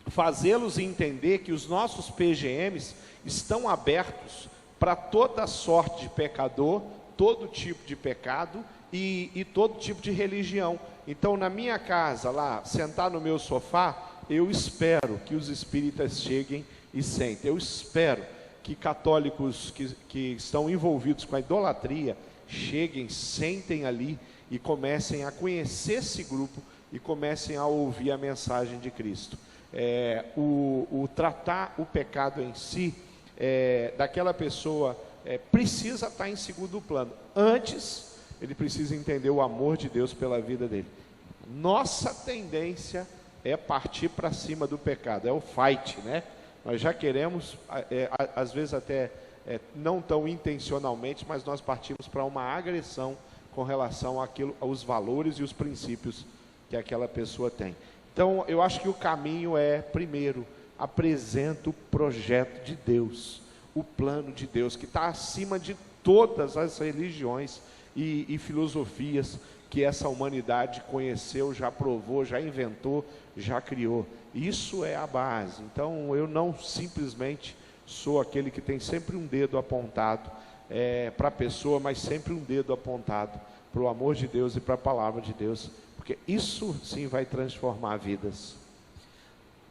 fazê-los entender que os nossos PGMs estão abertos para toda sorte de pecador, todo tipo de pecado e todo tipo de religião. Então, na minha casa, lá, sentar no meu sofá, eu espero que os espíritas cheguem e sentem. Eu espero que católicos que estão envolvidos com a idolatria cheguem, sentem ali e comecem a conhecer esse grupo e comecem a ouvir a mensagem de Cristo. O tratar o pecado em si, daquela pessoa, precisa estar em segundo plano. Antes, ele precisa entender o amor de Deus pela vida dele. Nossa tendência é partir para cima do pecado, é o fight, né? Nós já queremos, às vezes até não tão intencionalmente, mas nós partimos para uma agressão com relação aos valores e os princípios que aquela pessoa tem. Então, eu acho que o caminho primeiro, apresenta o projeto de Deus, o plano de Deus, que está acima de todas as religiões e filosofias que essa humanidade conheceu, já provou, já inventou, já criou. Isso é a base. Então, eu não simplesmente sou aquele que tem sempre um dedo apontado para a pessoa, mas sempre um dedo apontado para o amor de Deus e para a palavra de Deus, porque isso sim vai transformar vidas.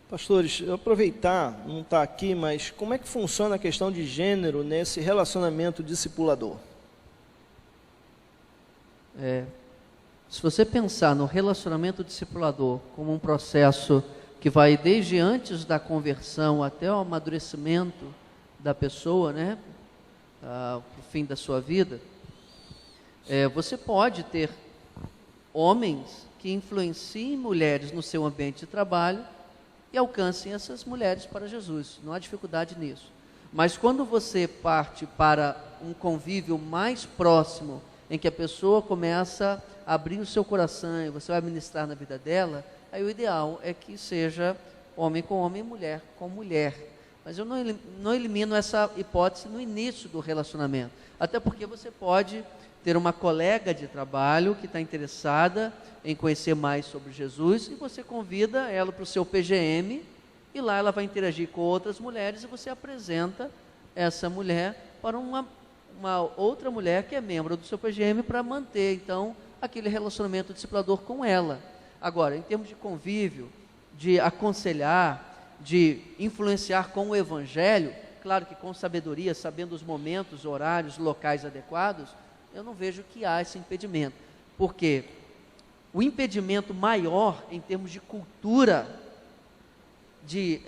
Pastores, eu aproveitar, não está aqui, mas como é que funciona a questão de gênero nesse relacionamento discipulador? Se você pensar no relacionamento discipulador como um processo que vai desde antes da conversão até o amadurecimento da pessoa, né, para o fim da sua vida, você pode ter homens que influenciem mulheres no seu ambiente de trabalho e alcancem essas mulheres para Jesus. Não há dificuldade nisso. Mas quando você parte para um convívio mais próximo, em que a pessoa começa a abrir o seu coração e você vai ministrar na vida dela, aí o ideal é que seja homem com homem, mulher com mulher. Mas eu não elimino essa hipótese no início do relacionamento. Até porque você pode ter uma colega de trabalho que está interessada em conhecer mais sobre Jesus e você convida ela para o seu PGM e lá ela vai interagir com outras mulheres e você apresenta essa mulher para uma outra mulher que é membro do seu PGM para manter, então, aquele relacionamento discipulador com ela. Agora, em termos de convívio, de aconselhar, de influenciar com o Evangelho, claro que com sabedoria, sabendo os momentos, horários, locais adequados, eu não vejo que há esse impedimento. Porque o impedimento maior em termos de cultura, de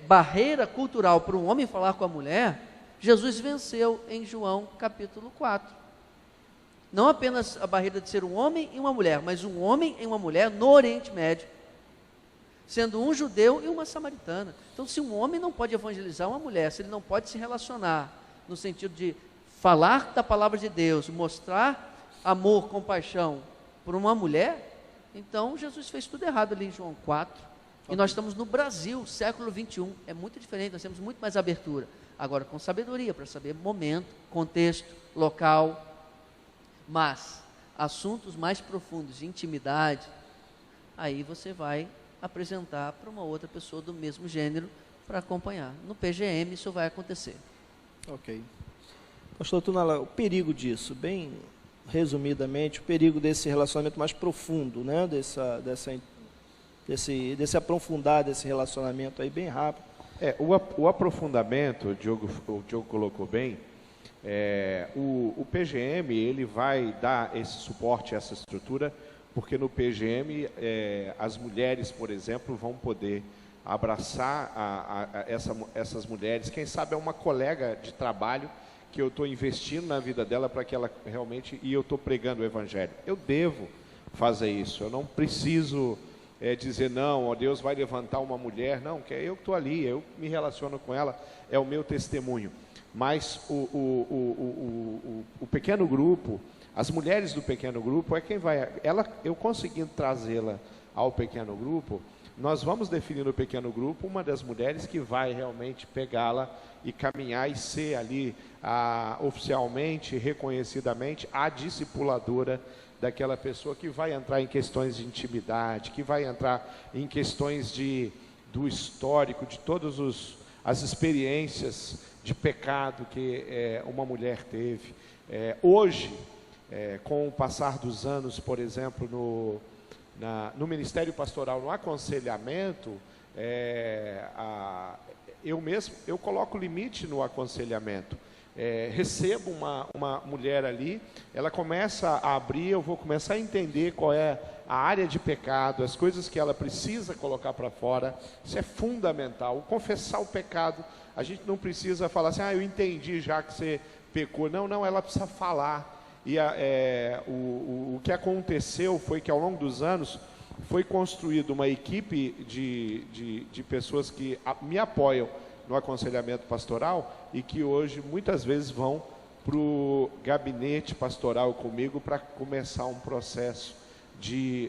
barreira cultural para um homem falar com a mulher, Jesus venceu em João capítulo 4. Não apenas a barreira de ser um homem e uma mulher, mas um homem e uma mulher no Oriente Médio, sendo um judeu e uma samaritana. Então, se um homem não pode evangelizar uma mulher, se ele não pode se relacionar no sentido de falar da palavra de Deus, mostrar amor, compaixão por uma mulher, então Jesus fez tudo errado ali em João 4. E nós estamos no Brasil, século 21, é muito diferente, nós temos muito mais abertura. Agora, com sabedoria, para saber momento, contexto, local, mas assuntos mais profundos, de intimidade, aí você vai apresentar para uma outra pessoa do mesmo gênero para acompanhar. No PGM isso vai acontecer. Ok. Pastor Tunala, o perigo disso, bem resumidamente, o perigo desse relacionamento mais profundo, né? Desse aprofundar desse relacionamento aí, bem rápido. O aprofundamento, o Diogo colocou bem, o PGM, ele vai dar esse suporte, essa estrutura, porque no PGM, as mulheres, por exemplo, vão poder abraçar essas mulheres. Quem sabe é uma colega de trabalho que eu estou investindo na vida dela para que ela realmente, e eu estou pregando o Evangelho. Eu devo fazer isso, eu não preciso dizer, não, ó, Deus vai levantar uma mulher, não, que eu estou ali, eu me relaciono com ela, é o meu testemunho. Mas o pequeno grupo, as mulheres do pequeno grupo, é quem vai, eu conseguindo trazê-la ao pequeno grupo, nós vamos definir no pequeno grupo uma das mulheres que vai realmente pegá-la e caminhar e ser ali, oficialmente, reconhecidamente, a discipuladora daquela pessoa que vai entrar em questões de intimidade, que vai entrar em questões do histórico, de todas as experiências de pecado que uma mulher teve. Hoje, com o passar dos anos, por exemplo, no Ministério Pastoral, no aconselhamento, eu coloco limite no aconselhamento. Recebo uma mulher ali, ela começa a abrir, eu vou começar a entender qual é a área de pecado, as coisas que ela precisa colocar para fora. Isso é fundamental. Confessar o pecado, a gente não precisa falar assim, eu entendi já que você pecou. Não, ela precisa falar. E o que aconteceu foi que ao longo dos anos foi construída uma equipe de pessoas que me apoiam no aconselhamento pastoral e que hoje muitas vezes vão para o gabinete pastoral comigo para começar um processo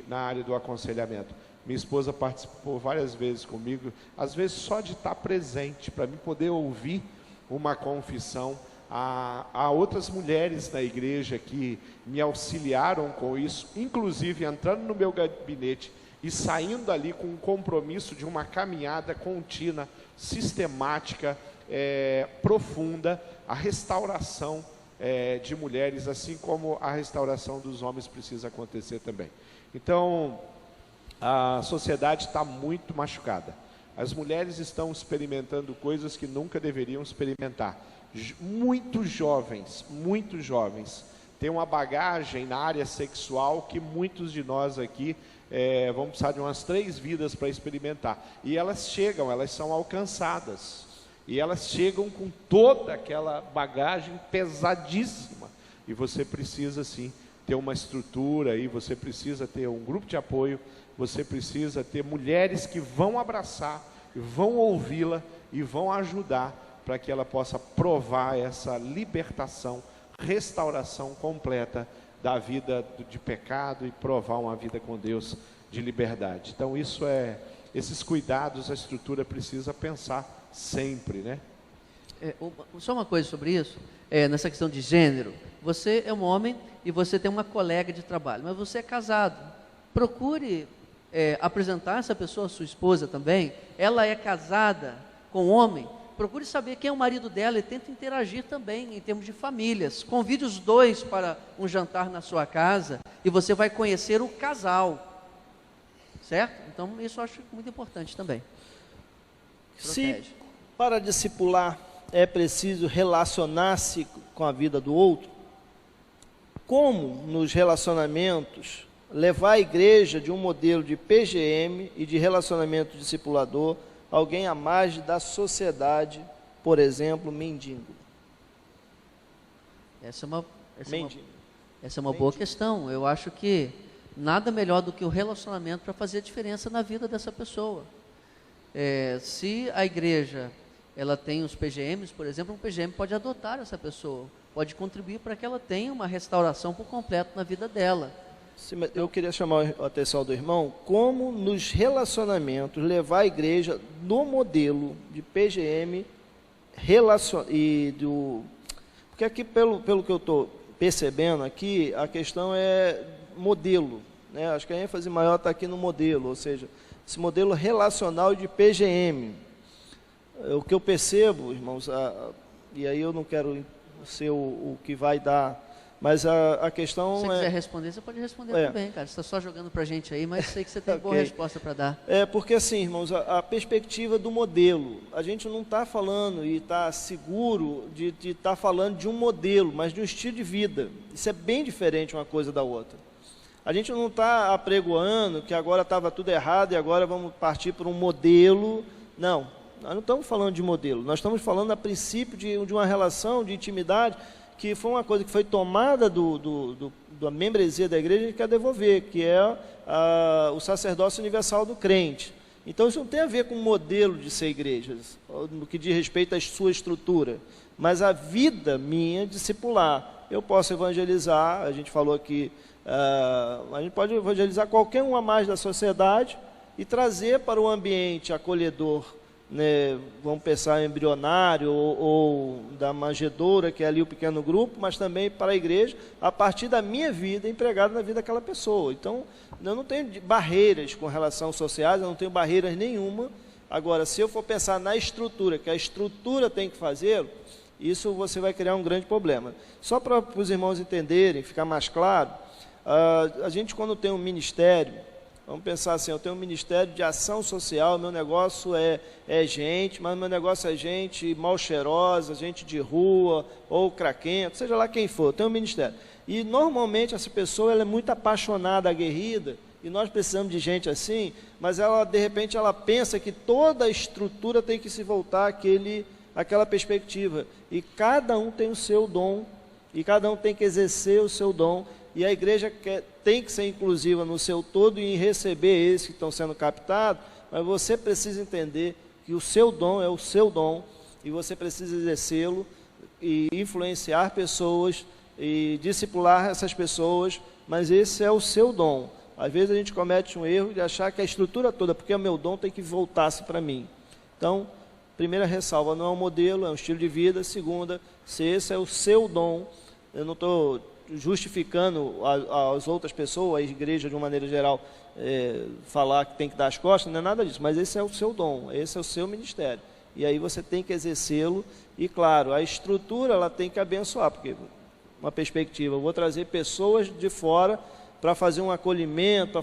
na área do aconselhamento. Minha esposa participou várias vezes comigo, às vezes só de estar presente, para mim poder ouvir uma confissão. Há outras mulheres na igreja que me auxiliaram com isso, inclusive entrando no meu gabinete e saindo dali com um compromisso de uma caminhada contínua, sistemática, profunda, a restauração de mulheres, assim como a restauração dos homens precisa acontecer também. Então, a sociedade está muito machucada. As mulheres estão experimentando coisas que nunca deveriam experimentar. Muito jovens, têm uma bagagem na área sexual que muitos de nós aqui vamos precisar de umas 3 vidas para experimentar. E elas são alcançadas. E elas chegam com toda aquela bagagem pesadíssima. E você precisa, sim, ter uma estrutura, e você precisa ter um grupo de apoio, você precisa ter mulheres que vão abraçar, vão ouvi-la e vão ajudar para que ela possa provar essa libertação, restauração completa da vida de pecado e provar uma vida com Deus de liberdade. Então esses cuidados a estrutura precisa pensar sempre, né? Só uma coisa sobre isso, nessa questão de gênero. Você é um homem e você tem uma colega de trabalho, mas você é casado. Procure apresentar essa pessoa, sua esposa também. Ela é casada com um homem. Procure saber quem é o marido dela e tente interagir também em termos de famílias. Convide os dois para um jantar na sua casa e você vai conhecer o casal, certo? Então isso eu acho muito importante também. Se para discipular é preciso relacionar-se com a vida do outro, como nos relacionamentos levar a igreja de um modelo de PGM e de relacionamento discipulador alguém à margem da sociedade, por exemplo, mendigo? Essa é uma boa questão. Eu acho que nada melhor do que o relacionamento para fazer a diferença na vida dessa pessoa. Se a igreja ela tem os PGMs, por exemplo, um PGM pode adotar essa pessoa, pode contribuir para que ela tenha uma restauração por completo na vida dela. Sim, eu queria chamar a atenção do irmão, como nos relacionamentos levar a igreja no modelo de PGM porque aqui pelo que eu estou percebendo aqui, a questão é modelo, né? Acho que a ênfase maior está aqui no modelo, ou seja, esse modelo relacional de PGM. O que eu percebo, irmãos, e aí eu não quero ser o que vai dar Mas a questão Se você quiser responder, você pode responder também, cara. Você está só jogando para a gente aí, mas sei que você tem boa resposta para dar. Porque assim, irmãos, a perspectiva do modelo, a gente não está falando e está seguro de estar falando de um modelo, mas de um estilo de vida. Isso é bem diferente uma coisa da outra. A gente não está apregoando que agora estava tudo errado e agora vamos partir para um modelo. Não, nós não estamos falando de modelo, nós estamos falando a princípio de uma relação de intimidade, que foi uma coisa que foi tomada da membresia da igreja e quer devolver, que é o sacerdócio universal do crente. Então isso não tem a ver com o modelo de ser igreja, no que diz respeito à sua estrutura, mas a vida minha discipular. Eu posso evangelizar, a gente falou aqui, a gente pode evangelizar qualquer um a mais da sociedade e trazer para o ambiente acolhedor, né, vamos pensar embrionário ou da manjedoura, que é ali o pequeno grupo, mas também para a igreja, a partir da minha vida, empregado na vida daquela pessoa. Então, eu não tenho barreiras com relação sociais, eu não tenho barreiras nenhuma. Agora, se eu for pensar na estrutura, que a estrutura tem que fazer, isso você vai criar um grande problema. Só para os irmãos entenderem, ficar mais claro, a gente quando tem um ministério, vamos pensar assim, eu tenho um ministério de ação social, meu negócio é gente, mas meu negócio é gente mal cheirosa, gente de rua, ou craquento, seja lá quem for, eu tenho um ministério. E normalmente essa pessoa ela é muito apaixonada, aguerrida, e nós precisamos de gente assim, mas ela de repente ela pensa que toda a estrutura tem que se voltar àquela perspectiva. E cada um tem o seu dom, e cada um tem que exercer o seu dom, e a igreja tem que ser inclusiva no seu todo e em receber esses que estão sendo captados, mas você precisa entender que o seu dom é o seu dom, e você precisa exercê-lo e influenciar pessoas e discipular essas pessoas, mas esse é o seu dom. Às vezes a gente comete um erro de achar que a estrutura toda, porque o meu dom tem que voltar-se para mim. Então, primeira ressalva, não é um modelo, é um estilo de vida. Segunda, se esse é o seu dom, eu não estou justificando as outras pessoas, a igreja de uma maneira geral, falar que tem que dar as costas, não é nada disso, mas esse é o seu dom, esse é o seu ministério, e aí você tem que exercê-lo, e claro, a estrutura ela tem que abençoar, porque uma perspectiva, eu vou trazer pessoas de fora para fazer um acolhimento,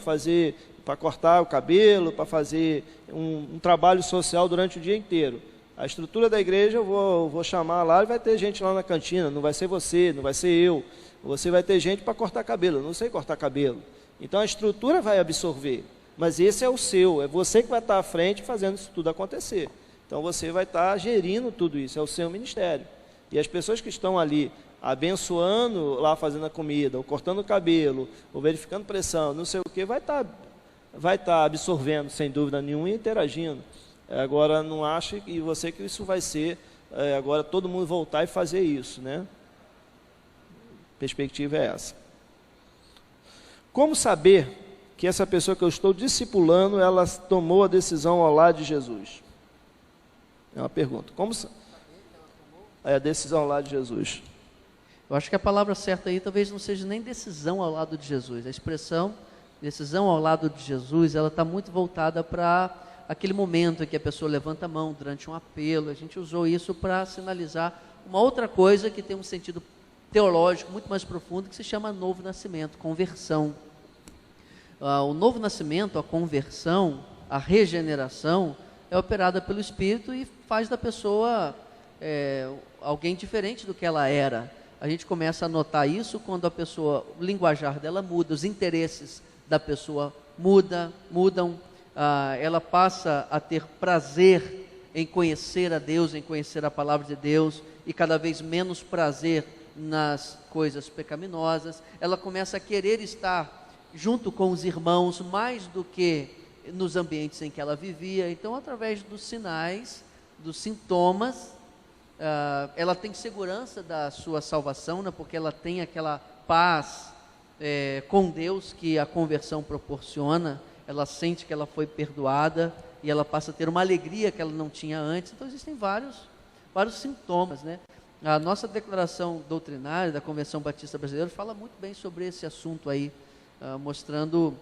para cortar o cabelo, para fazer um trabalho social durante o dia inteiro. A estrutura da igreja eu vou chamar lá e vai ter gente lá na cantina, não vai ser você, não vai ser eu. Você vai ter gente para cortar cabelo, eu não sei cortar cabelo. Então a estrutura vai absorver, mas esse é o seu, é você que vai estar à frente fazendo isso tudo acontecer. Então você vai estar gerindo tudo isso, é o seu ministério. E as pessoas que estão ali abençoando, lá fazendo a comida, ou cortando o cabelo, ou verificando pressão, não sei o que, vai estar absorvendo sem dúvida nenhuma e interagindo. Agora não ache que você que isso vai ser, agora todo mundo voltar e fazer isso, né? Perspectiva é essa. Como saber que essa pessoa que eu estou discipulando, ela tomou a decisão ao lado de Jesus? É uma pergunta. Como é a decisão ao lado de Jesus? Eu acho que a palavra certa aí talvez não seja nem decisão ao lado de Jesus. A expressão decisão ao lado de Jesus, ela está muito voltada para aquele momento em que a pessoa levanta a mão durante um apelo. A gente usou isso para sinalizar uma outra coisa que tem um sentido teológico muito mais profundo, que se chama novo nascimento, conversão. O novo nascimento, a conversão, a regeneração, é operada pelo Espírito e faz da pessoa alguém diferente do que ela era. A gente começa a notar isso quando a pessoa, o linguajar dela muda, os interesses da pessoa mudam, ela passa a ter prazer em conhecer a Deus, em conhecer a palavra de Deus, e cada vez menos prazer nas coisas pecaminosas. Ela começa a querer estar junto com os irmãos mais do que nos ambientes em que ela vivia. Então, através dos sinais, dos sintomas, ela tem segurança da sua salvação, né, porque ela tem aquela paz com Deus que a conversão proporciona. Ela sente que ela foi perdoada e ela passa a ter uma alegria que ela não tinha antes. Então existem vários sintomas, né? A nossa declaração doutrinária da Convenção Batista Brasileira fala muito bem sobre esse assunto aí, mostrando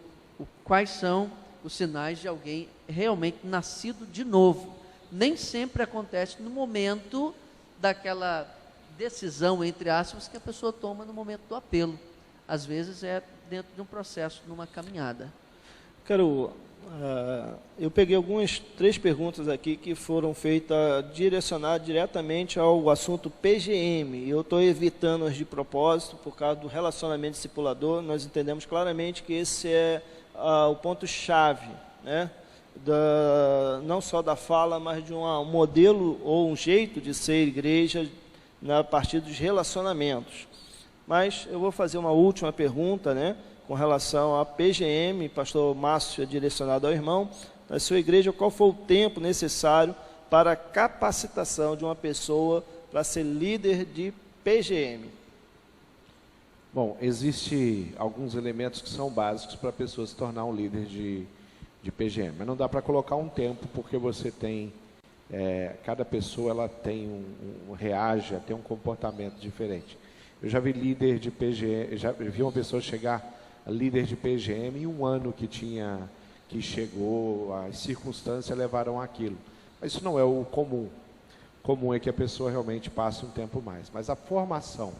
quais são os sinais de alguém realmente nascido de novo. Nem sempre acontece no momento decisão, entre aspas, que a pessoa toma no momento do apelo. Às vezes é dentro de um processo, numa caminhada. Eu peguei algumas 3 perguntas aqui que foram feitas direcionadas diretamente ao assunto PGM. E eu estou evitando-as de propósito por causa do relacionamento discipulador. Nós entendemos claramente que esse é o ponto-chave, né? Não só da fala, mas de um modelo ou um jeito de ser igreja a partir dos relacionamentos. Mas eu vou fazer uma última pergunta, né, com relação a PGM. Pastor Márcio, é direcionado ao irmão. Na sua igreja, qual foi o tempo necessário para a capacitação de uma pessoa para ser líder de PGM? Bom, existem alguns elementos que são básicos para a pessoa se tornar um líder de PGM, mas não dá para colocar um tempo, porque você tem, cada pessoa ela tem reage, tem um comportamento diferente. Eu já vi líder de PGM, já vi uma pessoa chegar a líder de PGM em um ano que chegou, as circunstâncias levaram aquilo. Mas isso não é o comum. O comum é que a pessoa realmente passe um tempo mais. Mas a formação,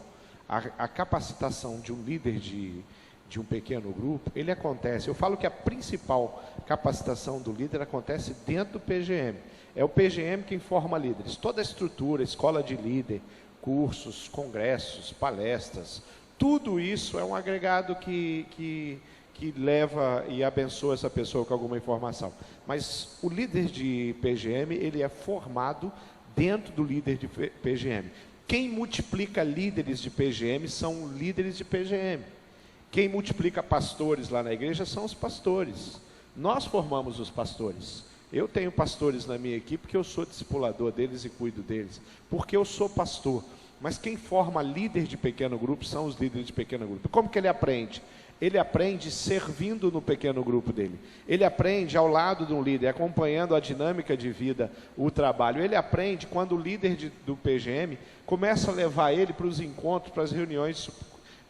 a capacitação de um líder de um pequeno grupo, ele acontece. Eu falo que a principal capacitação do líder acontece dentro do PGM. É o PGM quem forma líderes. Toda a estrutura, escola de líder, cursos, congressos, palestras, tudo isso é um agregado que leva e abençoa essa pessoa com alguma informação. Mas o líder de PGM, ele é formado dentro do líder de PGM. Quem multiplica líderes de PGM são líderes de PGM. Quem multiplica pastores lá na igreja são os pastores. Nós formamos os pastores. Eu tenho pastores na minha equipe que eu sou discipulador deles e cuido deles, porque eu sou pastor. Mas quem forma líder de pequeno grupo são os líderes de pequeno grupo. Como que ele aprende? Ele aprende servindo no pequeno grupo dele. Ele aprende ao lado de um líder, acompanhando a dinâmica de vida, o trabalho. Ele aprende quando o líder do PGM começa a levar ele para os encontros, para as reuniões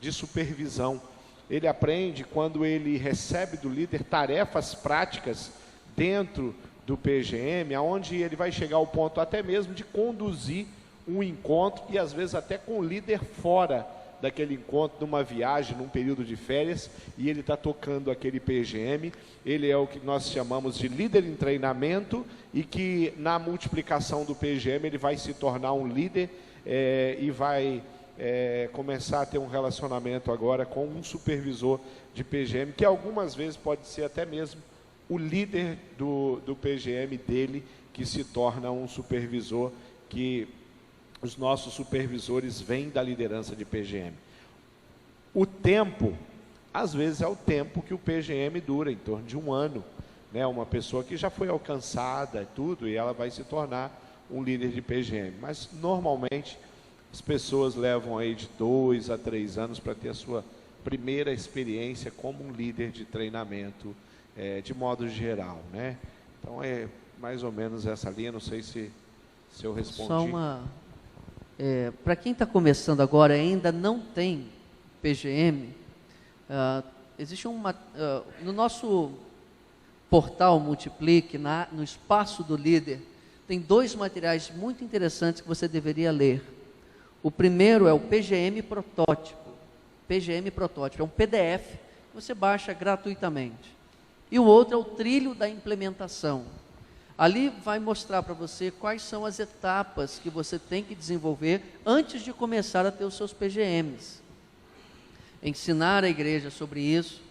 de supervisão. Ele aprende quando ele recebe do líder tarefas práticas dentro do PGM, aonde ele vai chegar ao ponto até mesmo de conduzir um encontro, e às vezes até com o líder fora daquele encontro, numa viagem, num período de férias, e ele está tocando aquele PGM. Ele é o que nós chamamos de líder em treinamento, e que na multiplicação do PGM ele vai se tornar um líder e vai começar a ter um relacionamento agora com um supervisor de PGM, que algumas vezes pode ser até mesmo o líder do PGM dele, que se torna um supervisor, que os nossos supervisores vêm da liderança de PGM. O tempo, às vezes é o tempo que o PGM dura, em torno de um ano, né? Uma pessoa que já foi alcançada e tudo, e ela vai se tornar um líder de PGM. Mas, normalmente, as pessoas levam aí de 2 a 3 anos para ter a sua primeira experiência como um líder de treinamento, de modo geral, né? Então, é mais ou menos essa linha. Não sei se eu respondi. Só para quem está começando agora e ainda não tem PGM, existe no nosso portal Multiplique, no espaço do líder, tem 2 materiais muito interessantes que você deveria ler. O primeiro é o PGM Protótipo. PGM Protótipo é um PDF que você baixa gratuitamente. E o outro é o Trilho da Implementação. Ali vai mostrar para você quais são as etapas que você tem que desenvolver antes de começar a ter os seus PGMs. Ensinar a igreja sobre isso,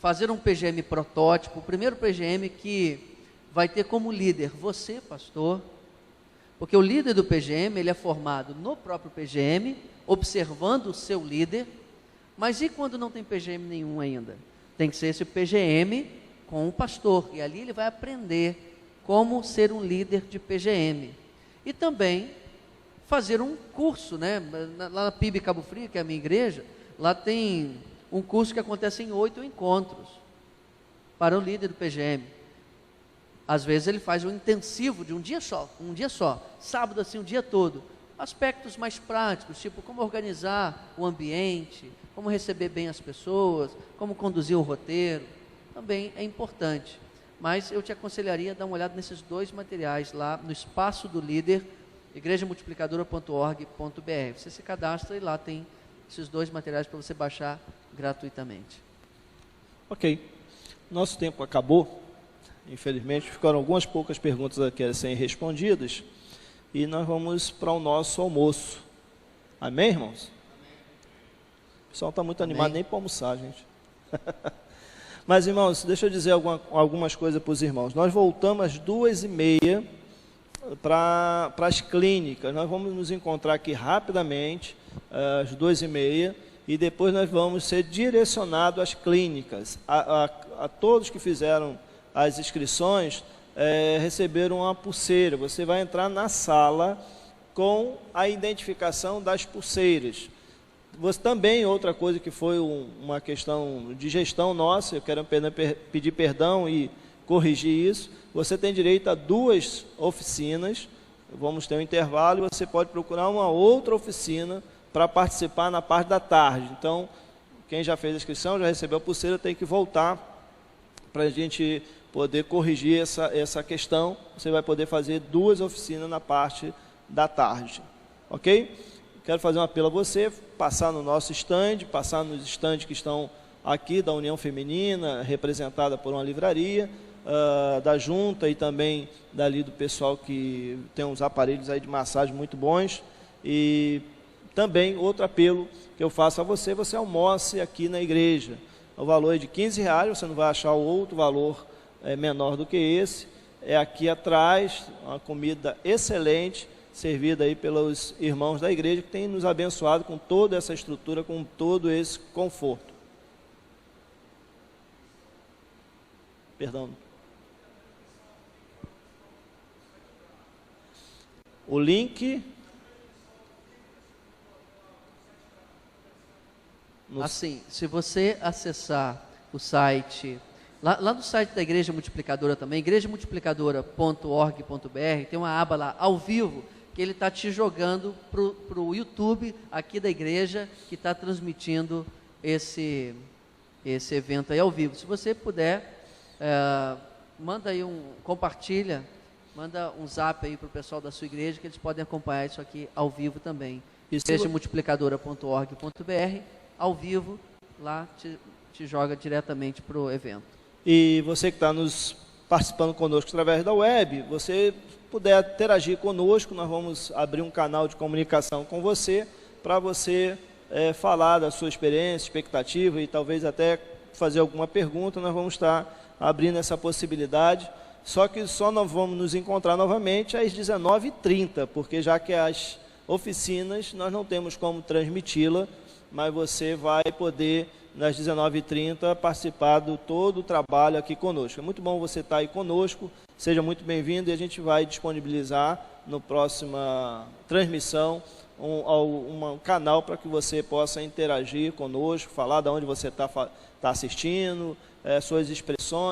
fazer um PGM protótipo, o primeiro PGM que vai ter como líder você, pastor, porque o líder do PGM, ele é formado no próprio PGM, observando o seu líder, mas e quando não tem PGM nenhum ainda? Tem que ser esse PGM com o pastor, e ali ele vai aprender como ser um líder de PGM. E também fazer um curso, né? Lá na PIB Cabo Frio, que é a minha igreja, lá tem um curso que acontece em 8 encontros para o líder do PGM. Às vezes ele faz um intensivo de um dia só, sábado assim, o dia todo. Aspectos mais práticos, tipo como organizar o ambiente, como receber bem as pessoas, como conduzir o roteiro, também é importante. Mas eu te aconselharia a dar uma olhada nesses 2 materiais lá no espaço do líder, igrejamultiplicadora.org.br. Você se cadastra e lá tem esses 2 materiais para você baixar gratuitamente. Ok. Nosso tempo acabou. Infelizmente, ficaram algumas poucas perguntas aqui a serem respondidas. E nós vamos para o nosso almoço. Amém, irmãos? O pessoal está muito animado, nem para almoçar, gente. Mas, irmãos, deixa eu dizer algumas coisas para os irmãos. Nós voltamos às 2h30 para as clínicas. Nós vamos nos encontrar aqui rapidamente, às 2h30, e depois nós vamos ser direcionados às clínicas. A todos que fizeram as inscrições, receberam uma pulseira. Você vai entrar na sala com a identificação das pulseiras. Você também, outra coisa que foi uma questão de gestão nossa, eu quero pedir perdão e corrigir isso, você tem direito a 2 oficinas, vamos ter um intervalo, e você pode procurar uma outra oficina para participar na parte da tarde. Então, quem já fez a inscrição, já recebeu a pulseira, tem que voltar para a gente poder corrigir essa questão. Você vai poder fazer 2 oficinas na parte da tarde, ok? Quero fazer um apelo a você, passar no nosso stand, passar nos stands que estão aqui da União Feminina, representada por uma livraria, da Junta e também dali do pessoal que tem uns aparelhos aí de massagem muito bons. E também outro apelo que eu faço a você, você almoce aqui na igreja. O valor é de R$15, você não vai achar outro valor menor do que esse. É aqui atrás, uma comida excelente, servida aí pelos irmãos da igreja, que têm nos abençoado com toda essa estrutura, com todo esse conforto. Perdão. O link... Assim, se você acessar o site, lá no site da Igreja Multiplicadora também, igrejamultiplicadora.org.br, tem uma aba lá, ao vivo, que ele está te jogando para o YouTube aqui da igreja, que está transmitindo esse evento aí ao vivo. Se você puder, manda aí compartilha, manda um zap aí para o pessoal da sua igreja, que eles podem acompanhar isso aqui ao vivo também. igrejamultiplicadora.org.br, ao vivo, lá te joga diretamente para o evento. E você que está nos participando conosco através da web, você puder interagir conosco, nós vamos abrir um canal de comunicação com você, para você falar da sua experiência, expectativa e talvez até fazer alguma pergunta. Nós vamos estar abrindo essa possibilidade, só que só nós vamos nos encontrar novamente às 19h30, porque já que as oficinas nós não temos como transmiti-la, mas você vai poder, nas 19h30, participar do todo o trabalho aqui conosco. É muito bom você estar aí conosco, seja muito bem-vindo, e a gente vai disponibilizar no próxima transmissão um canal para que você possa interagir conosco, falar de onde você está assistindo, suas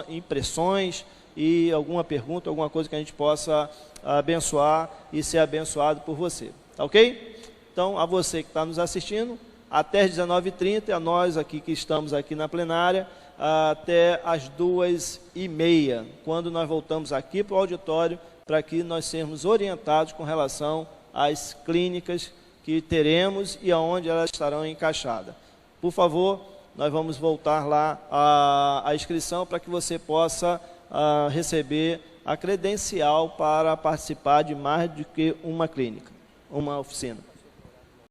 impressões e alguma pergunta, alguma coisa que a gente possa abençoar e ser abençoado por você. Tá ok? Então, a você que está nos assistindo, até às 19h30, a nós aqui que estamos aqui na plenária, até às 2h30, quando nós voltamos aqui para o auditório, para que nós sermos orientados com relação às clínicas que teremos e aonde elas estarão encaixadas. Por favor, nós vamos voltar lá a inscrição para que você possa receber a credencial para participar de mais do que uma clínica, uma oficina.